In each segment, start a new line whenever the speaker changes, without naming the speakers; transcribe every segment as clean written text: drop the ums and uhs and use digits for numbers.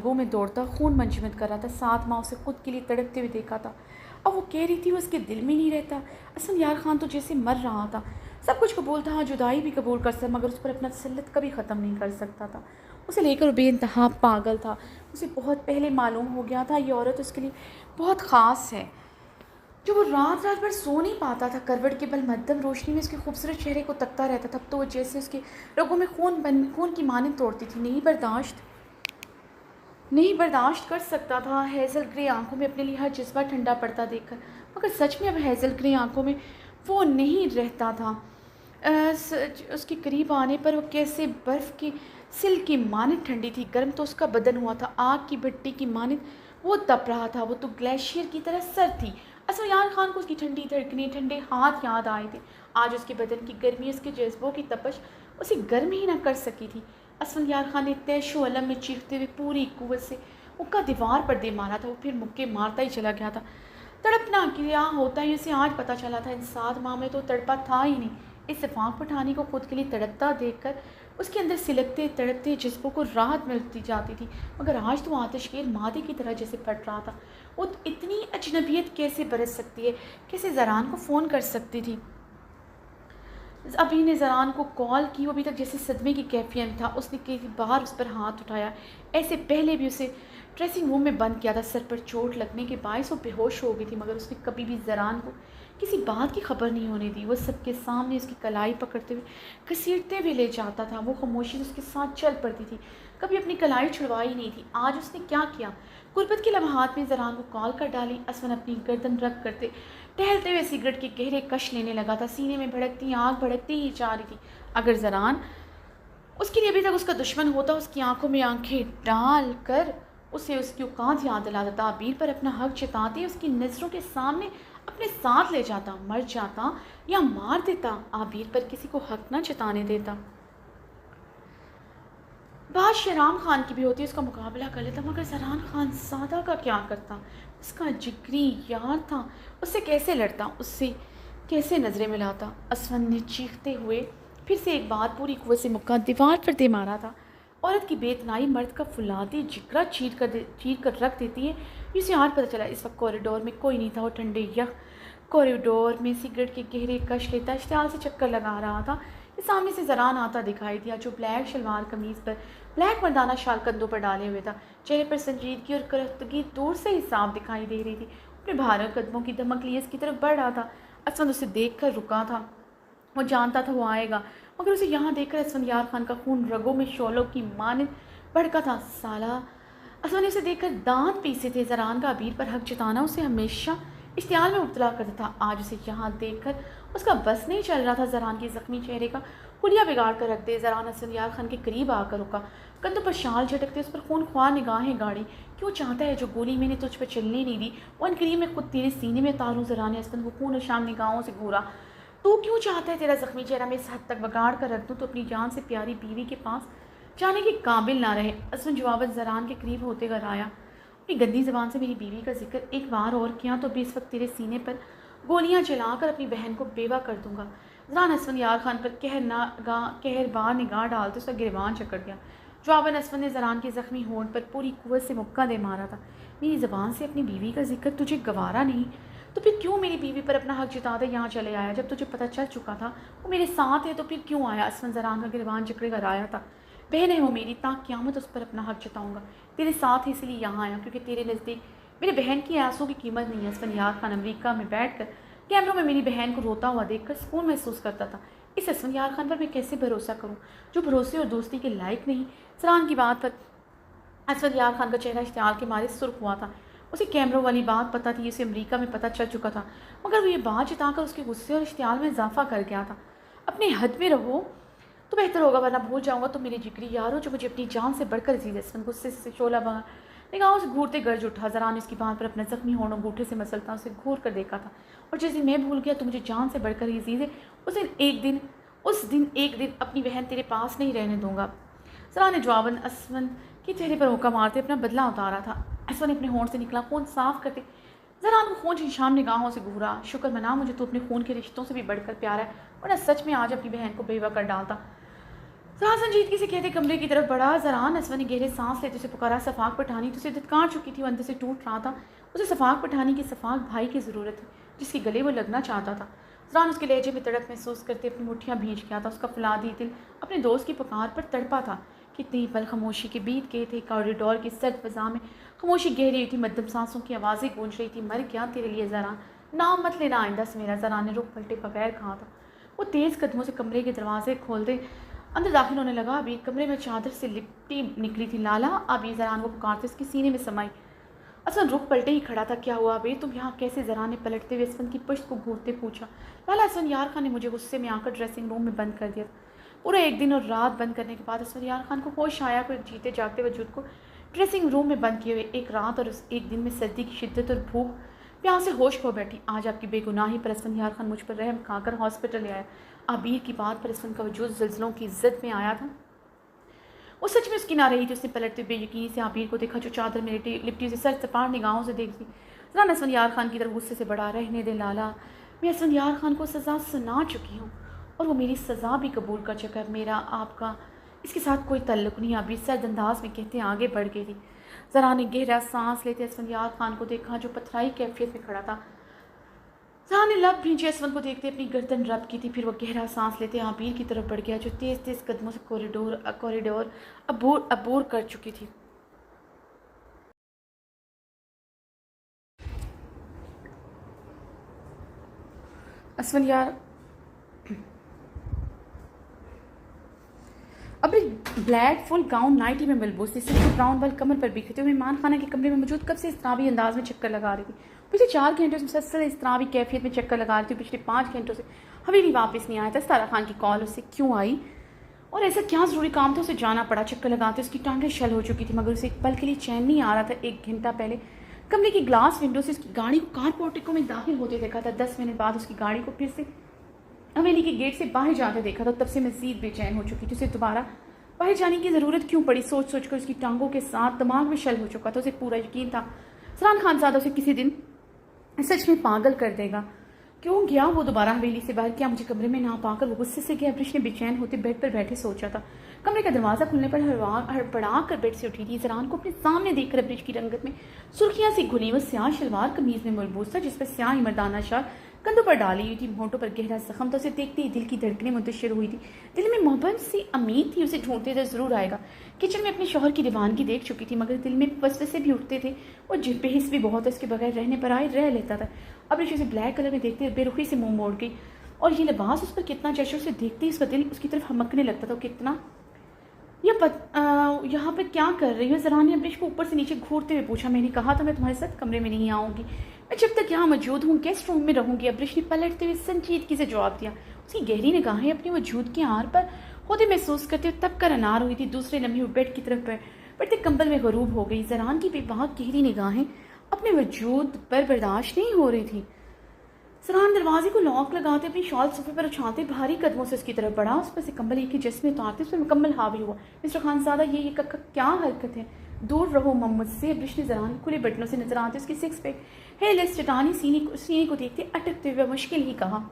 रगों में दौड़ता खून मंजमद कर रहा था। 7 माह उसे खुद के लिए तड़पते हुए देखा था। अब वो कह रही थी वो उसके दिल में नहीं रहता। असफंदियार खान तो जैसे मर रहा था, सब कुछ कबूल था, जुदाई भी कबूल कर सकता, मगर उस पर अपना तसल्लुत कभी ख़त्म नहीं कर सकता था। उसे लेकर वो बेइंतहा पागल था। उसे बहुत पहले मालूम हो गया था ये औरत उसके लिए बहुत ख़ास है। जो वो रात रात भर सो नहीं पाता था, करवट के बल मध्यम रोशनी में उसके खूबसूरत चेहरे को तकता रहता था। तो वो जैसे उसके रगों में खून की मानद तोड़ती थी। नहीं बर्दाश्त कर सकता था हेज़ल ग्रे आंखों में अपने लिए हर जज्बा ठंडा पड़ता देखकर। मगर सच में अब हेज़ल ग्रे आंखों में वो नहीं रहता था। उसके करीब आने पर वो कैसे बर्फ़ की सिल की मानद ठंडी थी। गर्म तो उसका बदन हुआ था, आग की भट्टी की मानद वो तप रहा था। वो तो ग्लेशियर की तरह सर्द थी। असफयान खान को उसकी ठंडी धड़कनें, ठंडे हाथ याद आए थे। आज उसके बदन की गर्मी, उसके जज्बों की तपश उसे गर्म ही ना कर सकी थी। असफयान खान ने तैशो अलम में चीखते हुए पूरी कुव्वत से मुक्का दीवार पर दे मारा था। वो फिर मुक्के मारता ही चला गया था। तड़पना क्या होता है उसे आज पता चला था। इन 7 माह में तो तड़पा था ही नहीं। इस इत्तेफाक पठानी को खुद के लिए तड़पता देखकर उसके अंदर सिलकते तड़पते जज्बों को राहत मिलती जाती थी। मगर आज तो आतिशगीर मादे की तरह जैसे फट रहा था। वो इतनी अजनबियत कैसे बरस सकती है, कैसे ज़रान को फ़ोन कर सकती थी। अभी ने ज़रान को कॉल की, वो अभी तक जैसे सदमे की कैफियत में था। उसने कई बार उस पर हाथ उठाया। ऐसे पहले भी उसे ड्रेसिंग रूम में बंद किया था। सर पर चोट लगने के बायस वो बेहोश हो गई थी, मगर उसने कभी भी ज़रान को किसी बात की खबर नहीं होने दी। वो सबके सामने उसकी कलाई पकड़ते हुए घसीटते हुए ले जाता था। वो खामोशी से उसके साथ चल पड़ती थी, कभी अपनी कलाई छुड़वाई नहीं थी। आज उसने क्या किया? गुर्बत के लम्हात में ज़रान को कॉल कर डाली। असवन अपनी गर्दन रख करते टहलते हुए सिगरेट के गहरे कश लेने लगा था। सीने में भड़कती आग भड़कती ही जा रही थी। अगर ज़रान उसके लिए अभी तक उसका दुश्मन होता, उसकी आंखों में आंखें डाल कर उसे उसकी औकात याद दिला देता, आबिर पर अपना हक जताते उसकी नज़रों के सामने अपने साथ ले जाता, मर जाता या मार देता, आबिर पर किसी को हक न जताने देता। बात शहराम खान की भी होती, उसका मुकाबला कर लेता, मगर ज़रान खान ज़्यादा का क्या करता? उसका जिगरी यार था, उससे कैसे लड़ता, उससे कैसे नज़रें मिलाता? असवन ने चीखते हुए फिर से एक बार पूरी कुव्वत से मुक्का दीवार पर दे मारा था। औरत की बेतनाई मर्द का फुलादी जिगरा चीर कर रख देती है। इसे आज पता चला। इस वक्त कॉरिडोर में कोई नहीं था। वो ठंडे यख कॉरिडोर में सिगरेट के गहरे कश लेता इश्तियाल से चक्कर लगा रहा था। ये सामने से ज़रान आता दिखाई दिया, जो ब्लैक शलवार कमीज़ पर ब्लैक मर्दाना शाल कंधों पर डाले हुए था। चेहरे पर संजीदगी और करख्तगी दूर से ही साफ दिखाई दे रही थी। अपने भारे कदमों की धमक लिए इसकी तरफ बढ़ रहा था। असवंद उसे देख कर रुका था। वो जानता था वो आएगा, मगर उसे यहाँ देखकर असफंदियार खान का खून रगों में शोलों की मानद भड़का था। साला असफंद ने उसे देखकर दांत पीसे थे। ज़रान का अबीर पर हक जताना उसे हमेशा इश्तियाल में मुब्तला करता था। आज उसे यहाँ देखकर उसका बस नहीं चल रहा था। ज़रान के ज़ख्मी चेहरे का हुलिया बिगाड़ कर रख दे। ज़रान असफंदियार खान के करीब आकर रुका, कंधों पर शाल झटकते उस पर खून ख्वार निगाहें गाड़ी। क्यों चाहता है जो गोली मैंने तुझ पर चलने नहीं दी, वो अनकरीब में खुद तेरे सीने में तारूं। ज़रान ने असफंद को खून और शाम निगाहों से घूरा। तू क्यों चाहता है तेरा ज़ख्मी चेहरा मैं इस हद तक बिगाड़ कर रख दूँ तो अपनी जान से प्यारी बीवी के पास जाने के काबिल ना रहे? असफंद जवाबन ज़रान के करीब होते घर आया। अपनी गंदी ज़बान से मेरी बीवी का जिक्र एक बार और किया तो भी इस वक्त तेरे सीने पर गोलियां चलाकर अपनी बहन को बेवा कर दूंगा। ज़रान असफंदियार खान पर कहरबार निगाह डालते उसका गिरबान चकड़ गया। जवाबन असफंद ने ज़रान के ज़ख्मी होंठ पर पूरी कुव्वत से मुक्का दे मारा था। मेरी ज़बान से अपनी बीवी का जिक्र तुझे गवारा नहीं, तो फिर क्यों मेरी बीवी पर अपना हक जताते यहाँ चले आया? जब तुझे पता चल चुका था वो मेरे साथ है तो फिर क्यों आया? असफंद ज़रान का गिरबान जकड़े कर आया था। बहन है वो मेरी, ताकि क़यामत उस पर अपना हक जताऊँगा। तेरे साथ ही इसलिए यहाँ आया क्योंकि तेरे नज़दीक मेरे बहन की आंसू की कीमत नहीं है। असफंदियार खान अमेरिका में बैठकर कैमरों में मेरी बहन को रोता हुआ देखकर सुकून महसूस करता था। इस असफंदियार खान पर मैं कैसे भरोसा करूँ जो भरोसे और दोस्ती के लायक नहीं? ज़रान की बात पर असफंदियार खान का चेहरा इश्तियाल के मारे सुर्ख हुआ था। उसे कैमरों वाली बात पता थी, इसे अमेरिका में पता चल चुका था, मगर वो ये बात जताकर उसके गुस्से और इश्तियाल में इजाफा कर गया था। अपने हद में रहो तो बेहतर होगा, वरना भूल जाऊंगा तो मेरे जिगरी यारो जो मुझे अपनी जान से बढ़कर अजीज है। असफंद गुस्से से शोला बहा निगाहों से घूरते गर्ज उठा। ज़रान इसकी बात पर अपना जख्मी होड़ अंगूठे से मसलता उसे घूर कर देखा था। और जिस दिन मैं भूल गया तो मुझे जान से बढ़कर ही अजीज है, उस दिन एक दिन अपनी बहन तेरे पास नहीं रहने दूंगा। ज़रान ने जवाबन असफंद के चेहरे पर होका मारते अपना बदला उतारा था। असफंद ने अपने होंठ से निकला खून साफ करते ज़रान को खून शाम निगाहों से घूरा। शुक्र मना मुझे तो अपने खून के रिश्तों से भी बढ़कर प्यारा है, वरना सच में आज अपनी बहन को बेवा कर डालता। जहाँ संजीदगी से कहते कमरे की तरफ बढ़ा। ज़रान असवर ने गहरे सांस लेते उसे पुकारा। सफ़ाक पठानी तो उसे धिक्कार चुकी थी, वो अंदर से टूट रहा था। उसे सफ़ाक पठानी की सफ़ाक भाई की ज़रूरत थी, जिसके गले वो लगना चाहता था। ज़रान उसके लहजे में तड़प महसूस करते अपनी मुठ्ठियाँ भींच गया था। उसका फौलादी दिल अपने दोस्त की पुकार पर तड़पा था। कितने पल खामोशी के बीत गए थे। कॉरिडोर की सर्द फ़ज़ा में खामोशी गहरी हुई थी। मध्यम सांसों की आवाज़ें गूंज रही थी। मर गया तेरे लिए ज़रान, नाम मत लेना आइंदा से मेरा। ज़रान ने रुख पलटे बगैर कहा था। वो तेज़ कदमों से कमरे के दरवाजे खोलते अंदर दाखिल होने लगा। अबीर कमरे में चादर से लिपटी निकली थी। लाला, अबीर ज़रान को पुकारते उसके सीने में समाई। असवन रुख पलटे ही खड़ा था। क्या हुआ अबीर, तुम यहाँ कैसे? ज़रान ने पलटते हुए असवन की पुश्त को घूरते पूछा। लाला, असवन यार खान ने मुझे गुस्से में आकर ड्रेसिंग रूम में बंद कर दिया था। पूरा एक दिन और रात बंद करने के बाद असवन यार खान को होश आया को एक जीते जागते वजूद को ड्रेसिंग रूम में बंद किए हुए। एक रात और उस एक दिन में सर्दी की शिद्दत और भूख प्यास से होश खो बैठी। आज आपकी बेगुनाही पर असवन यार खान मुझ पर रहम खाकर हॉस्पिटल ले आया। आबिर की बात पर असवन का वजूद ज़ल्ज़लों की ज़द में आया था। वो सच में उसकी ना रही थी। उसने पलटते बेयकीनी से आबिर को देखा, जो चादर में लिपटी उसे सर तपार निगाहों से देखती। ज़रा असवन यार खान की तरफ गुस्से से बड़ा, रहने दे लाला, मैं असवन यार खान को सज़ा सुना चुकी हूँ और वो मेरी सज़ा भी कबूल कर चुका है। मेरा आपका इसके साथ कोई तल्लुक़ नहीं। आबिर सर्द अंदाज में कहते आगे बढ़ गई थी। ज़रा ने गहरा सांस लेते असवन यार खान को देखा, जो पथराई कैफियत में खड़ा था। ज़रा ने लब भींचे असवन को देखते अपनी गर्दन रब की थी। फिर वो गहरा सांस लेते आबिर की तरफ बढ़ गया, जो तेज़ तेज़ कदमों से कॉरिडोर अबूर कर चुकी थी। असवन यार अपनी ब्लैक फुल गाउन नाइटी में मलबूस थी, सिर्फ ब्राउन बाल कमर पर बिखरे हुए मेहमान खाना के कमरे में मौजूद कब से इस्त्रावी अंदाज में चक्कर लगा रही थी। पिछले 4 घंटों से मुसलसल इस्त्रावी कैफियत में चक्कर लगा रही थी। पिछले 5 घंटों से हवेली वापस नहीं आया था। सारा खान की कॉल उससे क्यों आई और ऐसा क्या ज़रूरी काम था उसे जाना पड़ा। चक्कर लगाते उसकी टांगें शल हो चुकी थी, मगर उसे एक पल के लिए चैन नहीं आ रहा था। 1 घंटा पहले कमरे की ग्लास विंडो से उसकी गाड़ी को कार पोर्टिको में दाखिल होते देखा था। 10 मिनट बाद उसकी गाड़ी को फिर से हवेली के गेट से बाहर जाते देखा था। तब से मज़ीद बेचैन हो चुकी थी। उसे दोबारा बाहर जाने की ज़रूरत क्यों पड़ी, सोच सोच कर उसकी टांगों के साथ दिमाग में शल हो चुका था। उसे पूरा यकीन था ज़रान खानज़ादा उसे किसी दिन सच में पागल कर देगा। क्यों गया वो दोबारा हवेली से बाहर? क्या मुझे कमरे में ना पाकर वो गुस्से से गया? ब्रिश ने बेचैन होते बेड पर बैठे सोचा था। कमरे का दरवाज़ा खुलने पर हड़बड़ा कर बेड से उठी थी। ज़रान को अपने सामने देखकर ब्रिज की रंगत में सुर्खियाँ सी घुली वो स्याह शलवार कमीज़ में मलबूस था, जिस पर स्याह मर्दाना शाल कंधों पर डाली हुई थी। होंठों पर गहरा जख्म था। उसे देखते ही दिल की धड़कनें मुंतशिर हुई थी। दिल में मोहब्बत सी उम्मीद थी उसे ढूंढते थे ज़रूर आएगा। किचन में अपने शौहर की दीवानगी देख चुकी थी, मगर दिल में वसवसे भी उठते थे। वो बेहिस भी बहुत है, उसके बगैर रहने पर आए रह लेता था। अब ऋषि उसे ब्लैक कलर में देखते बेरुखी से मुंह मोड़ गई, और ये लिबास उस पर कितना जश्न से देखते ही उसका दिल उसकी तरफ हमकने लगता था। कितना यहाँ पर क्या कर रही हो? ज़रा ने ब्रिज को ऊपर से नीचे घूरते हुए पूछा। मैंने कहा था मैं तुम्हारे साथ कमरे में नहीं आऊँगी, मैं जब तक यहाँ मौजूद हूँ गेस्ट रूम में रहूँगी। अब्रिश ने पलटते हुए संजीदगी से जवाब दिया। उसकी गहरी निगाहें अपने वजूद की आड़ पर होते महसूस करते हुए तब कर अनार हुई थी। दूसरे लम्हे बेड की तरफ बढ़ते कंबल में गरूब हो गई। ज़रान की बेबाक गहरी निगाहें अपने वजूद पर बर्दाश्त नहीं हो रही थी। ज़रान दरवाजे को लॉक लगाते अपनी शॉल सोफे पर उछालते भारी कदमों से उसकी तरफ बढ़ा। उस पर से कंबल एक ही जिस्म उतारते उस पर मुकम्मल हावी हुआ। मिस्टर खानज़ादा ये क्या हरकत है? दूर रहो मोहम्मद से। ब्रिश ने ज़रान खुले बटनों से नजर आते उसकी 6 पैक हेयरलेस चटानी सीने को देखते अटकते हुए मुश्किल ही कहा।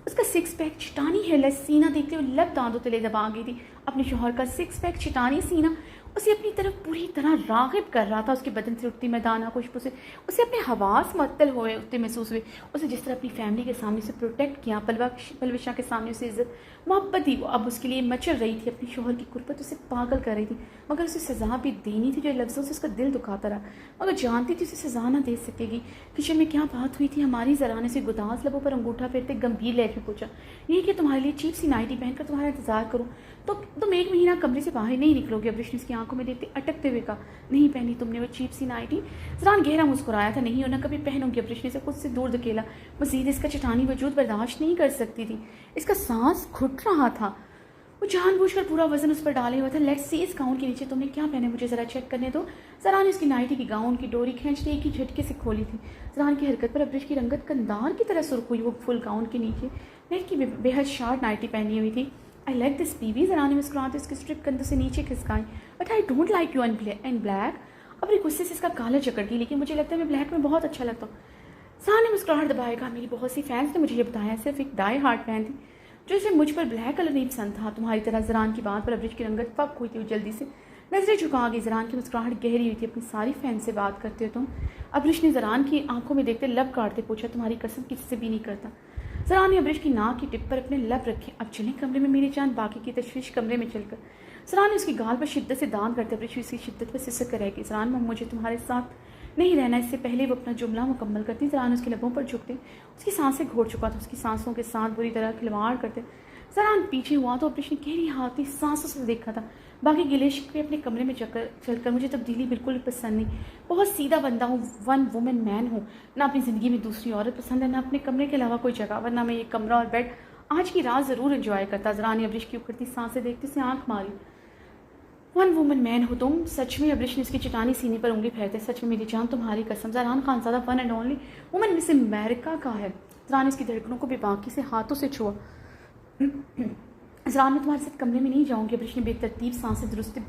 उसका 6 पैक चटानी हेयरलेस सीना देखते हुए लब दांतों तले दबा गई थी। अपने शौहर का 6 पैक चटानी सीना उसे अपनी तरफ पूरी तरह राग़िब कर रहा था। उसके बदन से उठती मैदाना खुशबू से उसे अपने हवास मुअत्तल हुए उठते महसूस हुए। उसे जिस तरह अपनी फैमिली के सामने से प्रोटेक्ट किया, पलविशा के सामने उसे इज्जत मोहब्बत दी, वो अब उसके लिए मचल रही थी। अपनी शौहर की कुर्बत उसे पागल कर रही थी, मगर उसे सज़ा भी देनी थी। जो लफ्ज़ों से उसका दिल दुखाता रहा, मगर जानती थी उसे सज़ा ना दे सकेगी। किचन में क्या बात हुई थी हमारी? ज़रा ने उसे गुदास लबों पर अंगूठा फेरते गंभीर लहजे में पूछा। यही कि तुम्हारे लिए चीप सी नाइटी पहनकर तुम्हारा इंतजार करूँ तो तुम 1 महीना कमरे से बाहर नहीं निकलोगे। अब्रिश ने उसकी आंखों में देखते अटकते हुए कहा। नहीं पहनी तुमने वो चीप सी नाइटी? ज़रान गहरा मुस्कुराया था। नहीं, और न कभी पहनूंगी। अब्रिश ने इसे खुद से दूर धकेला। मज़ीद इसका चटानी वजूद बर्दाश्त नहीं कर सकती थी। इसका सांस घुट रहा था। वो जानबूझकर पूरा वजन उस पर डाले हुआ था। लेट्स सी इस गाउन के नीचे तुमने क्या पहने, मुझे ज़रा चेक करने दो। ज़रा ने उसकी नाइटी की गाउन की डोरी खींचते एक ही झटके से खोली थी। ज़रान की हरकत पर अब्रिश की रंगत कंधार की तरह सुर्ख हुई। वो फुल गाउन के नीचे नेट की बेहद शार्ट नाइटी पहनी हुई थी। आई लाइक दिस बीवी। ज़रा ने मुस्कुराते उसके स्ट्रिप कंधों से नीचे खिसकाई। But I don't like you in black. अपने गुस्से से इसका काला जकड़ गई, लेकिन मुझे लगता है मैं ब्लैक में बहुत अच्छा लगता हूँ। ज़रा ने मुस्कुराहट दबाएगा। मेरी बहुत सी फैंस ने मुझे ये बताया, सिर्फ एक डाई हार्ट फैन थी जो इसे मुझ पर ब्लैक कलर नहीं पसंद था। तुम्हारी तरह ज़रान की बात पर अब्रिश की रंगत पक हुई थी। वो जल्दी से नजरें झुका गई। ज़रान की मुस्कुराहट गहरी हुई थी। अपनी सारी फैन से बात करते हो तुम? अब्रिश ने ज़रान की आंखों में देखते लब काटते पूछा। तुम्हारी कसम किसी से भी नहीं करता। ज़रान ने अब्रिश की नाक की टिप पर अपने लब रखे। अब चलें कमरे में मेरी जान। बाकी की तशवीश कमरे में चलकर ज़रान ने उसकी गाल पर शिद्दत से दान करते अब्रिश उसकी शिद्दत पर सिसक कर रहेगी। ज़रान मुझे तुम्हारे साथ नहीं रहना। इससे पहले वो अपना जुमला मुकम्मल करती ज़रान उसके लबों पर झुकते। उसकी सांसें घोट चुका था। उसकी सांसों के साथ बुरी तरह खिलवाड़ करते ज़रान पीछे हुआ तो अब्रिश ने गहरी हाथी सांसों से देखा था। बाकी गिले शिकवे अपने कमरे में चलकर मुझे तब्दीली बिल्कुल पसंद नहीं। बहुत सीधा बंदा हूँ, वन वुमेन मैन हूँ। ना अपनी ज़िंदगी में दूसरी औरत पसंद है, ना अपने कमरे के अलावा कोई जगह। वरना मैं ये कमरा और बेड आज की रात ज़रूर एंजॉय करता। ज़रान ने अब्रिश की उखड़ती सांसें देखते से आंख मारी। वन वुमन मैन हो तुम सच में? अब्रिश ने इसकी चटानी सीने पर उंगली फेरते। सच में मेरी जान, तुम्हारी कसम। Zaran Khanzada one and only woman Miss America का है। ज़रान ने इसकी धड़कनों को बेबाकी से हाथों से छुआ। ज़रान, मैं तुम्हारे साथ कमरे में नहीं जाऊंगी। अब्रिश ने बेतरतीब सांसें दुरुस्त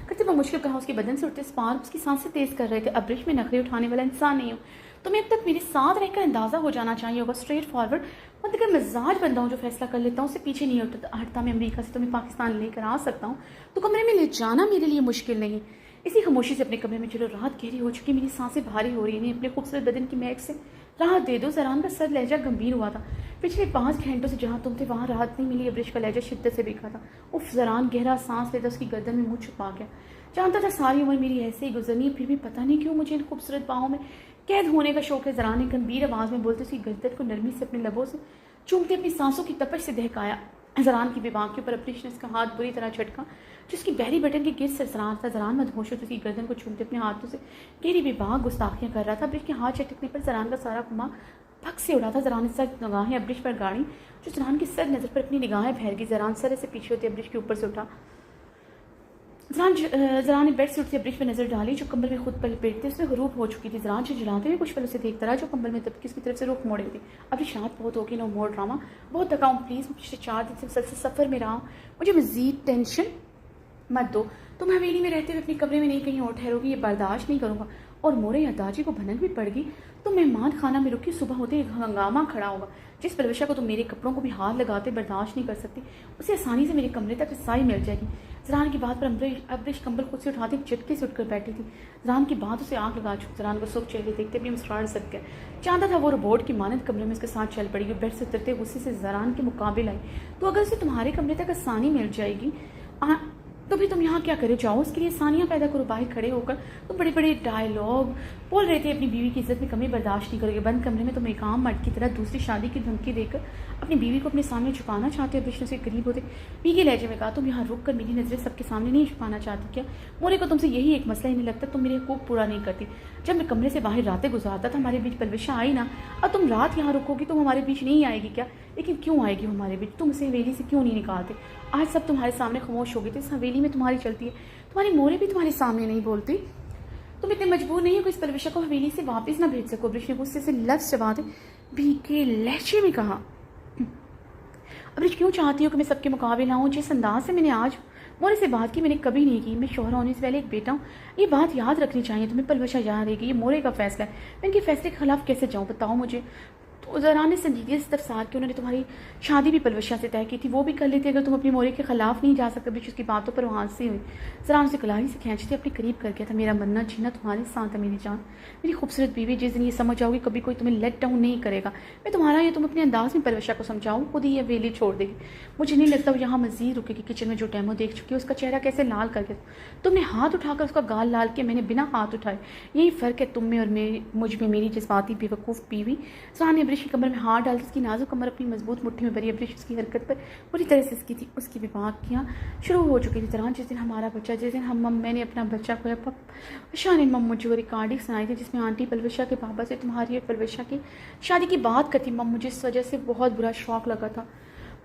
करते हुए मुश्किल कहा। उसके बदन से उठते स्पार्क उसकी सांसें तेज कर रहे थे। अब्रिश में नखरे उठाने वाला इंसान नहीं हूँ। तुम्हें अब तक मेरे साथ रहकर अंदाज़ा हो जाना चाहिए होगा। स्ट्रेट फॉरवर्ड मतलब मिजाज बंदा हूँ जो फैसला कर लेता हूँ उससे पीछे नहीं हटता। मैं अमेरिका से तुम्हें पाकिस्तान लेकर आ सकता हूँ तो कमरे में ले जाना मेरे लिए मुश्किल नहीं। इसी खामोशी से अपने कमरे में चलो। रात गहरी हो चुकी, मेरी सांसें भारी हो रही हैं। अपने खूबसूरत बदन की महक से राहत दे दो। ज़रान का सर लहजा गंभीर हुआ था। पिछले 5 घंटों से जहाँ तुम थे वहाँ राहत नहीं मिली। अब्रिश का लहजा शिद्दत से बिखा था। उफ! ज़रान गहरा सांस लेता उसकी गर्दन में मुँह छुपा गया। जानता था सारी उम्र मेरी ऐसे ही गुजरनी, फिर भी पता नहीं क्यों मुझे इन खूबसूरत बाहों में कैद होने का शौक है। ज़रान ने गंभीर आवाज़ में बोलते उसकी गर्दन को नरमी से अपने लबों से चूमते अपनी सांसों की तपश से दहकाया। ज़रान की बेबाक के ऊपर अब्रिश ने उसका हाथ बुरी तरह झटका जिसकी बहरी बटन के गिर्द सरसरार था। ज़रान मदहोश उसकी गर्दन को चूमते अपने हाथों से गहरी बेबाक गुस्ताखियाँ कर रहा था। अब्रिश के हाथ झटकने पर ज़रान का सारा खुमा भग से उड़ा था। ज़रान ने सर निगाहें अब्रिश पर गाड़ी जो ज़रान की सर नज़र पर अपनी निगाहें फैल गई। ज़रान सर से पीछे होते अब्रिश के ऊपर से उठा। ज़रान ने बेड से उठती अब्रिश पर नजर डाली जो कंबल में खुद पर लपेटते उसमें हरूप हो चुकी थी। ज़रान से जलाते हुए कुछ पल उसे देखता रहा जो कंबल में तबकी उसकी तरफ से रुख मोड़े थी। अब्रिश रात बहुत होगी, नो मोर ड्रामा। बहुत थका हूँ, प्लीज़। पिछले 4 दिन से मुसलसल सफ़र में रहा हूँ, मुझे मज़ीद टेंशन मत दो। तुम हवेली में रहते हुए अपने कमरे में नहीं कहीं और ठहरोगी, ये बर्दाश्त नहीं करूँगा। और मोरे या दाजी को भनक भी पड़गी तो मेहमान खाना में रुकी सुबह होते ही हंगामा खड़ा होगा। जिस परवशा को तुम मेरे कपड़ों को भी हाथ लगाते बर्दाश्त नहीं कर सकती उसे आसानी से मेरे कमरे तक रसाई मिल जाएगी। ज़रान की बात पर अब्रिश कंबल खुद से उठाते झटके से उठकर बैठी थी। ज़रान की बात उसे आंख लगा चुकी। ज़रान को सुख चेहरे देखते अपनी मुस्कुराहट सक गया। जानता था वो रोबोट की मानद कमरे में उसके साथ चल पड़ेगी। बेड से उतरते गुस्से से ज़रान के मुकाबले आई। तो अगर उसे तुम्हारे कमरे तक आसानी मिल जाएगी तो भी तुम यहाँ क्या करे जाओ, उसके लिए सानियाँ पैदा करो। बाहर खड़े होकर तुम बड़े बड़े डायलॉग बोल रहे थे। अपनी बीवी की इज्जत में कमी बर्दाश्त नहीं करोगे। बंद कमरे में तुम एक आम मर्द की तरह दूसरी शादी की धमकी देकर अपनी बीवी को अपने सामने छुपाना चाहते हो। विष्णु से करीब होते पीके लहजे में कहा, तुम यहाँ रुक कर मेरी नज़रें सबके सामने नहीं छुपाना चाहती क्या? मोरे को तुमसे यही एक मसला ही नहीं लगता, तुम मेरे हकूक़ पूरा नहीं करती। जब मैं कमरे से बाहर रातें गुजारता था हमारे बीच पलविशा आई ना, और तुम रात यहाँ रुकोगी तुम हमारे बीच नहीं आएगी क्या? लेकिन क्यों आएगी हमारे बीच? तुम उसे हवेली से क्यों नहीं निकालते? आज सब तुम्हारे सामने खामोश हो गए थे। इस हवेली में तुम्हारी चलती है, तुम्हारी मोरे भी तुम्हारे सामने नहीं बोलती। तुम इतने मजबूर नहीं हो कि इस परविशा को हवेली से वापस ना भेज सको। अब्रिश ने गुस्से से लफ्ज़ चबाते भीगे लहजे में कहा। अब्रिश, क्यों चाहती हो कि मैं सबके मुकाबले आऊँ? जिस अंदाज से मैंने आज मोरे से बात की मैंने कभी नहीं की। मैं शौहर होने से पहले एक बेटा हूँ, ये बात याद रखनी चाहिए। तुम्हें पलवशा याद रहेगी, ये मोरे का फैसला है। मैं इनके फैसले के खिलाफ कैसे जाऊँ बताओ मुझे। तो ज़रान ने संजीदगी से तफसार की। उन्होंने तुम्हारी शादी भी पलवशा से तय की थी, वो भी कर लेती अगर तुम अपनी मोरे के खिलाफ नहीं जा सकते। अब्रिश उसकी बातों पर वहाँ से हुई। ज़रान उसे कलाई से खींचती अपने करीब कर गया था। मेरा मरना जीना तुम्हारे साथ है मेरी जान, मेरी खूबसूरत बीवी। जिस दिन ये समझ जाओगी कभी कोई तुम्हें लेट डाउन नहीं करेगा। मैं तुम्हारा या तुम अपने अंदाज में पलवशा को समझाऊँ, खुद ही ये वेली छोड़ देगी। मुझे नहीं लगता वो यहाँ मज़ीद रुकेगी। किचन में जो डेमो देख चुकी है उसका चेहरा कैसे लाल कर गया। तुमने हाथ उठाकर उसका गाल लाल किया, मैंने बिना हाथ उठाए। यही फ़र्क है तुम में और मुझ में, मेरी जज्बाती बेवकूफ़ बीवी। ज़रान ने अब्रिश की कमर में हाथ डाल उसकी नाजुक कमर अपनी मजबूत मुट्ठी में भरी। अब्रिश उसकी हरकत पर पूरी तरह से इसकी थी। उसकी विभागियाँ शुरू हो चुकी थी। ज़रान, जिस दिन हमारा बच्चा, जिस दिन मैंने अपना बच्चा खोया, पलवशा ने मुझे वो रिकॉर्डिंग सुनाई थी जिसमें आंटी पलवशा के पापा से तुम्हारी और पलवशा की शादी की बात करती। मुझे इस वजह से बहुत बुरा शौक लगा था।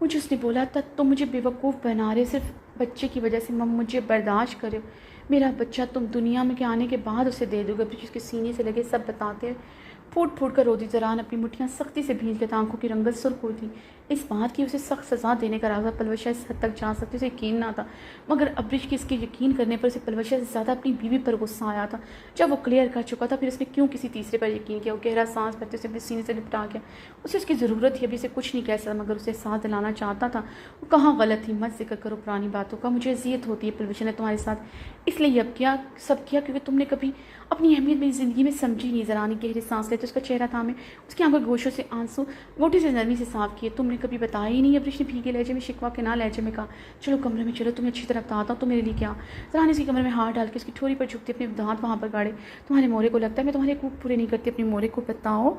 मुझे उसने बोला था तुम मुझे बेवकूफ़ बना रहे सिर्फ बच्चे की वजह से। मुझे बर्दाश्त करो, मेरा बच्चा तुम दुनिया में के आने के बाद उसे दे दोगे। अब्रिश उसके सीने से लगे सब बताते फूट फूट कर रोती। ज़रान अपनी मुट्ठियाँ सख्ती से भींच लेता, आंखों की रंगत सुर्ख हुई थी। इस बात की उसे सख्त सज़ा देने का राजा पलवशा इस हद तक जा सकती, उसे यकीन ना था। मगर अब्रिश के इसके यकीन करने पर उसे पलवशा से ज़्यादा अपनी बीवी पर गुस्सा आया था। जब वो क्लियर कर चुका था, फिर उसने क्यों किसी तीसरे पर यकीन किया। वो गहरा सांस भरते उसे अपने सीने से निपटा गया। उसे उसकी ज़रूरत थी, अभी उसे कुछ नहीं कह सकता, मगर उसे साथ दिलाना चाहता था। वो कहाँ गलत थी। मत जिक्र करो पुरानी बातों का, मुझे अजियत होती है पलवशा ने तुम्हारे साथ, इसलिए अब किया सब किया क्योंकि तुमने कभी अपनी अहमियत मेरी ज़िंदगी में समझी नहीं। ज़रानी गहरी सांस लेते उसका चेहरा थामे, उसकी आंखों गोशों से आंसू गोटी से नरमी से साफ किए। तुमने कभी बताया ही नहीं। अब्रिश ने भीगे लहजे में, शिकवा के ना लहजे में कहा। चलो कमरे में चलो, तुम्हें अच्छी तरह बताता हूँ तो मेरे लिए क्या। ज़रानी उसके कमरे में हाथ डाल के उसकी ठोरी पर झुकती, अपने दांत वहाँ पर गाड़े। तुम्हारे मोरे को लगता है मैं तुम्हारे कूप पूरे नहीं करती, अपने मोरे को बताओ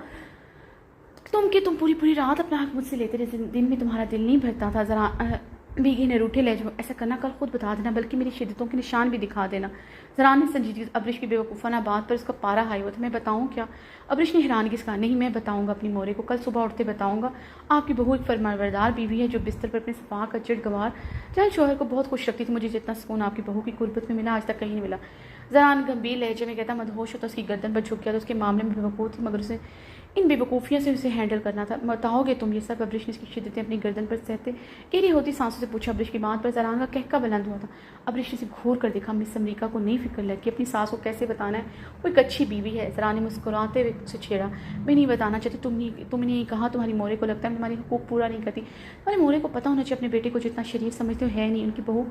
तुम पूरी पूरी रात अपना हक मुझसे लेते रहे, दिन में तुम्हारा दिल नहीं भरता था। ज़रा भीगे ने रूठे लहजे, ऐसा करना कल खुद बता देना, बल्कि मेरी शिद्दतों के निशान भी दिखा देना। ज़रान ने संजीदगी अब्रिश की बेवकूफ़ाना बात पर उसका पारा हाई हुआ था। मैं बताऊँ क्या? अब्रिश ने हैरानगी से कहा। नहीं, मैं बताऊँगा अपनी मोरे को, कल सुबह उठते बताऊँगा। आपकी बहू एक फरमाबरदार बीवी है जो बिस्तर पर अपने सफाक अजट गवार चाहे शोहर को बहुत खुश रखती थी। मुझे जितना सुकून आपकी बहू की कुर्बत में मिला आज तक कहीं नहीं मिला। ज़रान गंभीर लहजे में कहता। मदहोश होता उसकी गर्दन पर झुक गया। तो उसके मामले में बेवकूफ़ थी, मगर उसे इन बेवकूफ़ियों से उसे हैंडल करना था। बताओगे तुम ये सब? अब्रिश ने इसकी शिद्दतें अपनी गर्दन पर सहते गहरी होती सांसों से पूछा। अब्रिश की बात पर ज़रान का कहका बुलंद हुआ था। अब्रिश ने इसे घूर कर देखा। मिस अमरीका को नहीं फिक्र लगी अपनी सास को कैसे बताना है, वो एक अच्छी बीवी है। ज़रान ने मुस्कुराते हुए उसे छेड़ा। मैं नहीं बताना चाहती, तुमने नहीं कहा तुम्हारी मोरे को लगता है मैं तुम्हारी हकूक़ पूरा नहीं करती। तुम्हारी मोरे को पता होना चाहिए अपने बेटे को जितना शरीफ समझते हो है नहीं। उनकी बहू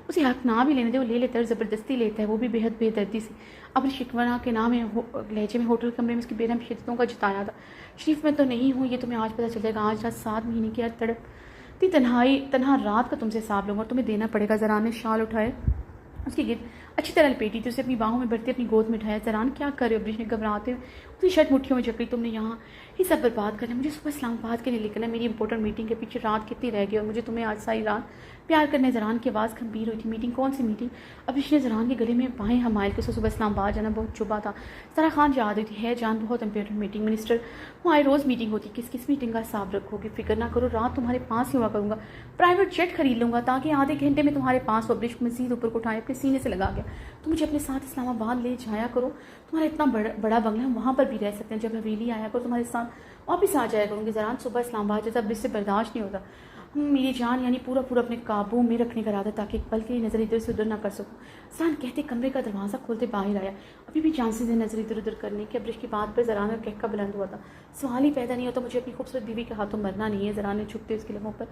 उसे हक ना भी लेने दे, वो ले लेता है, ज़बरदस्ती लेता है, वो भी बेहद बेदर्दी से। अब्रिश शिकवना के नाम है लहजे में होटल कमरे में उसकी बेरहम शिद्दतों का जताया था। शरीफ मैं तो नहीं हूँ, ये तुम्हें आज पता चल जाएगा। आज रात 7 महीने की आज तड़पती तन्हा रात का तुमसे हिसाब लूँगा और तुम्हें देना पड़ेगा। ज़रान ने शाल उठाए, उसकी गिर अच्छी तरह लपेटी थी, उसे अपनी बाहों में भरती अपनी गोद में उठाया। ज़रान क्या कर रहे हो? अब्रिश ने घबराते हुए उसकी शर्ट मुट्ठियों में जकड़ी। तुमने यहाँ ही सब बर्बाद करना है। मुझे सुबह इस्लामाबाद के लिए निकलना है, मेरी इंपॉर्टेंट मीटिंग के पीछे रात कितनी रह गई और मुझे तुम्हें आज सारी रात प्यार करने। ज़रान की आवाज़ गंभीर हुई थी। मीटिंग? कौन सी मीटिंग? अब्रिश ने ज़रान के गले में बाएं हमायल के सुबह इस्लामाबाद जाना बहुत चुभा था। सारा खान याद हुई थी। है जान, बहुत इंपॉर्टेंट मीटिंग, मिनिस्टर वहाँ रोज़ मीटिंग होती। किस किस मीटिंग का हिसाब रखोगे? फिक्र ना करो, रात तुम्हारे पास ही हुआ करूँगा। प्राइवेट जेट खरीद लूँगा ताकि आधे घंटे में तुम्हारे पास हो। अब्रिश मज़ीद ऊपर को उठाए अपने सीने से लगा गया। तुम मुझे अपने साथ इस्लामाबाद ले जाया करो, तुम्हारा इतना बड़ा बंगला, हम वहाँ पर भी रह सकते हैं। जब हवेली आया करो तुम्हारे साथ वापस आ जाया करूँगी। ज़रान सुबह इस्लामाबाद जैसा अब्रिश से बर्दाश्त नहीं होता। मेरी जान यानी पूरा अपने काबू में रखने का इरादा, ताकि एक पल की नज़र इधर से उधर ना कर सकूँ। ज़रान कहते कमरे का दरवाज़ा खोलते बाहर आया। अभी भी चांसेस है नज़र इधर उधर करने के। अब्रिश की बात पर ज़रान का कहका बुलंद हुआ था। सवाल ही पैदा नहीं होता, मुझे अपनी खूबसूरत बीवी के हाथों मरना नहीं है। ज़रान ने झुकते उसके लबों पर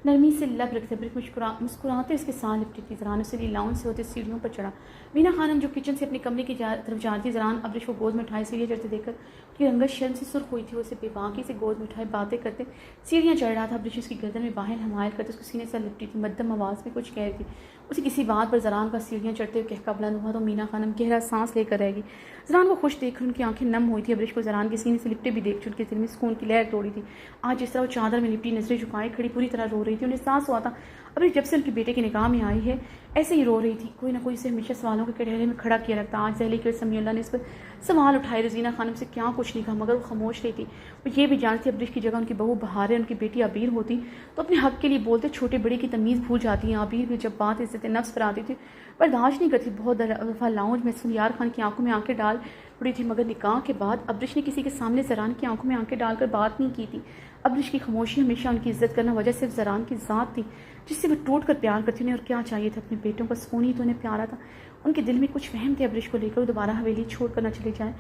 नरमी से लब रखते अब्रिश मुस्कुराते उसके साथ लिपटी थी। ज़रान उसे लिए लाउंज से होते सीढ़ियों पर चढ़ा। मीना खानम जो किचन से अपने कमरे की तरफ जा रही थी, ज़रान अब्रिश को गोद में उठाए सीढ़ियाँ चढ़ते देखकर उसकी रंगत शर्म से सुर्ख हुई थी। वो उसे बेबाकी से गोद में उठाए बातें करते सीढ़ियाँ चढ़ रहा था। अब्रिश उसकी गर्दन में बाहें हमायल करते उसको सीने से लिपटी थी, मध्यम आवाज़ में कुछ कह रही थी। उसे किसी बात पर ज़रान का सीढ़ियाँ चढ़ते हुए कहका बुलंद हुआ तो मीना खानम गहरा सांस लेकर रहेगी। ज़रान को खुश देखकर उनकी आंखें नम हुई थी। अब्रिश को ज़रान के सीने से लिपटे भी देख उनके दिल में सुकून की लहर तोड़ी थी। आज जिस तरह वो चादर में लिपटी नजरें झुकाए खड़ी पूरी तरह रो रही थी। उन्हें एहसास हुआ था अब्रिश जब से उनके बेटे की निगाह में आई है ऐसे ही रो रही थी। कोई ना कोई इसे हमेशा सवालों के कटहरे में खड़ा किया रखता। आज दहली के समीउल्लाह ने इस पर सवाल उठाए। रज़ीना खानम से क्या कुछ नहीं कहा, मगर वो खामोश रही थी। वो ये भी जानती अब्रिश की जगह उनकी बहू बहार उनकी बेटी आबीर होती तो अपने हक के लिए बोलते, छोटे बड़े की तमीज़ भूल जाती हैं। आबीर भी जब बात इज़्ज़त नफ्स पर आती थी बर्दाश्त नहीं करती। बहुत दफ़ा लाउंज में सुनियार खान की आंखों में आंखें डाल पड़ी थी, मगर निकाह के बाद अब्रिश ने किसी के सामने ज़रान की आंखों में आंखें डालकर बात नहीं की थी। अब्रिश की खामोशी हमेशा उनकी इज्जत करना वजह सिर्फ ज़रान की ज़ात थी जिससे वो टूट कर प्यार करती। उन्हें और क्या चाहिए था? अपने बेटों का सुकून ही तो उन्हें प्यारा था। उनके दिल में कुछ वहम थे अब्रिश को लेकर, वो दोबारा हवेली छोड़ कर न चले जाए।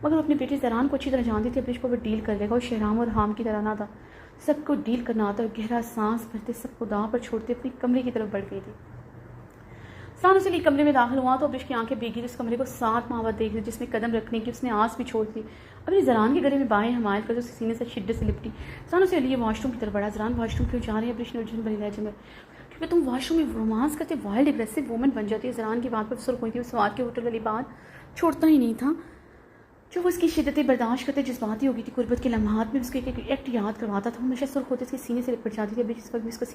मगर अपने बेटे ज़रान को अच्छी तरह जानती थी। अब्रिश को वो डील कर लेगा और शहराम और हाम की तरह ना था, सबको डील करना आता। और गहरा सांस भरते सबको दांव पर छोड़ते अपने कमरे की तरफ बढ़ गई थी। ज़रान उसे लिए कमरे में दाखिल हुआ तो अब्रिश की आंखें भीगी। उस कमरे को 7 माह बाद देख रही जिसमें कदम रखने की उसने आस भी छोड़ दी। अपनी ज़रान के गले में बाएं हमायल कर उसके सीने से शिद्दत से लिपटी। ज़रान उसे लिए वॉशरूम की तरफ बढ़ा। ज़रान वॉशरूम क्यों जा रही है? अब्रिश ने उलझन भरी लहजे में, क्योंकि तुम वॉशरूम में रोमांस करते वाइल्ड एग्रेसिव वूमन बन जाती है। ज़रान की बात पर सुर्ख हुई थी। उस स्वाद के होटल वाली बात छोड़ता ही नहीं था जो वो उसकी शिद्दतें बर्दाश्त करते जज्बाती हो गई थी। कुर्बत के लम्हात में उसके एक एक्ट याद करवाता था। हमेशा सुर्ख होते उसके सीने से लिपट जाती थी। अभी जिस वक्त भी उसका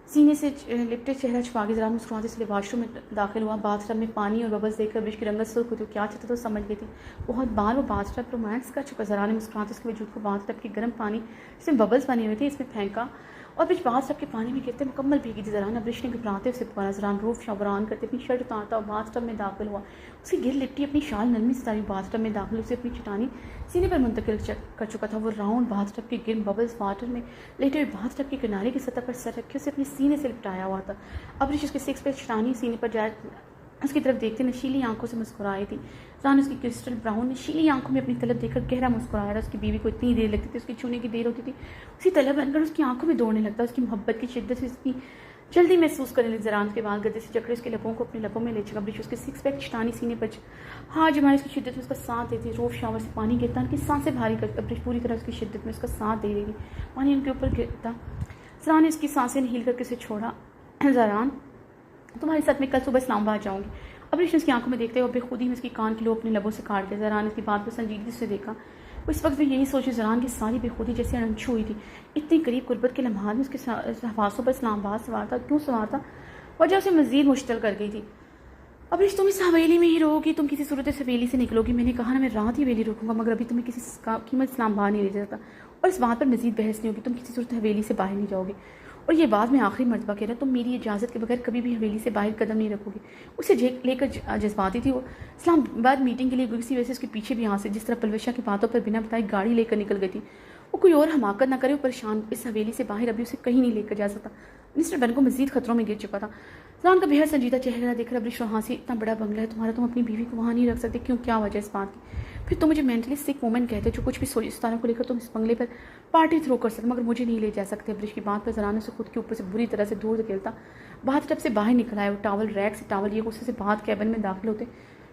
सीने से लिपटे चेहरा छुपा के ज़रान मुस्कुराते इसलिए वॉशरूम में दाखिल हुआ। बाथटब में पानी और बबल्स देखकर अब्रिश की रंगत सुर्ख हुई। क्या चाहता तो समझ गई थी। बहुत बार वो बाथटब रोमांस कर चुका। ज़रान ने मुस्कुराते उसके वजूद को बाथटब के गर्म पानी जिसमें बबल्स बने हुए थे इसमें फेंका और ब्रिज बाथ टब के पानी में गिरते मुकम्मल भीगी थी ज़रान। ब्रिज ने घबराते उसे पुकारा। ज़रान रूफ शावर ऑन करते अपनी शर्ट उतारता और बाथ टब में दाखिल हुआ। उसकी गिर लिपटी अपनी शाल नरमी से तारी बाथ टब में दाखिल उसे अपनी चटानी सीने पर मुंतकिल कर चुका था। वो राउंड बाथ टब के गिर बबल्स वाटर में लेटे हुए बाथ टब के किनारे की सतह पर सर रखे उसे अपने सीने से लिपटाया हुआ था। अब ब्रिज उसके सिक्स पैक चटानी सीने पर जाए उसकी तरफ देखते नशीली आंखों से मुस्कुराई थी। रान उसकी क्रिस्टल ब्राउन नशीली आंखों में अपनी तलब देखकर गहरा मुस्कुराया था। उसकी बीवी को इतनी देर लगती थी उसकी छूने की देर होती थी उसी तलब बनकर उसकी आंखों में दौड़ने लगता। उसकी मोहब्बत की शिद्दत से उसकी जल्दी महसूस करने लगी। ज़रान के बाद गद्दे से जकड़े उसके लबों को अपने लबों में ले चुका। ब्रिज उसके सिक्स पैक चटानी सीने पर हाँ जमाए उसकी शिद्दत में उसका साथ देती। रोफ शावर से पानी गिरता उनकी सांसें भारी कर ब्रिज पूरी तरह उसकी शिद्दत में उसका साथ दे रही थी। पानी उनके ऊपर गिरता। ज़रान ने उसकी सांसें हील करके उसे छोड़ा। ज़रान तुम्हारे साथ में कल सुबह इस्लामाबाद जाऊँगी। अब रिश उसकी आंखों में देखते हुए बेखुद ही में उसकी कान की लो अपने लबों से काट दिया। ज़रान इसकी बात को संजीदगी से देखा। उस वक्त भी यही सोची ज़रान की सारी बेखुदी जैसे अनछू हुई थी। इतनी करीब गुर्बत के लम्हात में उसके हवासों पर इस्लामाबाद सवार था। क्यों सवार था? वजह उसे मज़ीद मुश्किल कर गई थी। अब रिश तुम इस हवेली में ही रहोगी, तुम किसी सूरत इस हवेली से निकलोगी। मैंने कहा ना मैं रात ही हवेली रुकूंगा, मगर अभी तुम्हें किसी कीमत इस्लामाबाद नहीं ले जाता और इस बात पर मज़ीद बहस नहीं होगी। तुम किसी सूरत हवेली से बाहर नहीं जाओगे और ये बात मैं आखिरी मरतबा कह रहा, तुम मेरी इजाज़त के बगैर कभी भी हवेली से बाहर कदम नहीं रखोगे। उसे लेकर जज्बाती थी वो। इस्लामाबाद मीटिंग के लिए किसी वजह से उसके पीछे भी यहाँ से जिस तरह पलवशा की बातों पर बिना बताए गाड़ी लेकर निकल गई थी। वो कोई और हमाकत ना करे, वो परेशान इस हवेली से बाहर अभी उसे कहीं नहीं लेकर जा सकता। मिस्टर बन को मजीद खतरों में गिर चुका था। ज़रान का बेहद संजीदा चेहरा देखकर ब्रिश वहाँ से इतना बड़ा बंगला है तुम्हारा, तुम अपनी बीवी को वहाँ नहीं रख सकते क्यों? क्या वजह इस बात की? फिर तुम मुझे मेंटली सिक वूमेन कहते जो कुछ भी सोच इस तरह को लेकर तुम इस बंगले पर पार्टी थ्रो कर सकते, मगर मुझे नहीं ले जा सकते। ब्रिश की बात पर ज़रान से खुद के ऊपर से बुरी तरह से दूर धकेलता बाथ टब से बाहर निकल आया। वो टावल रैक से टावल ये गुस्से से बाथ कैबिन में दाखिल होते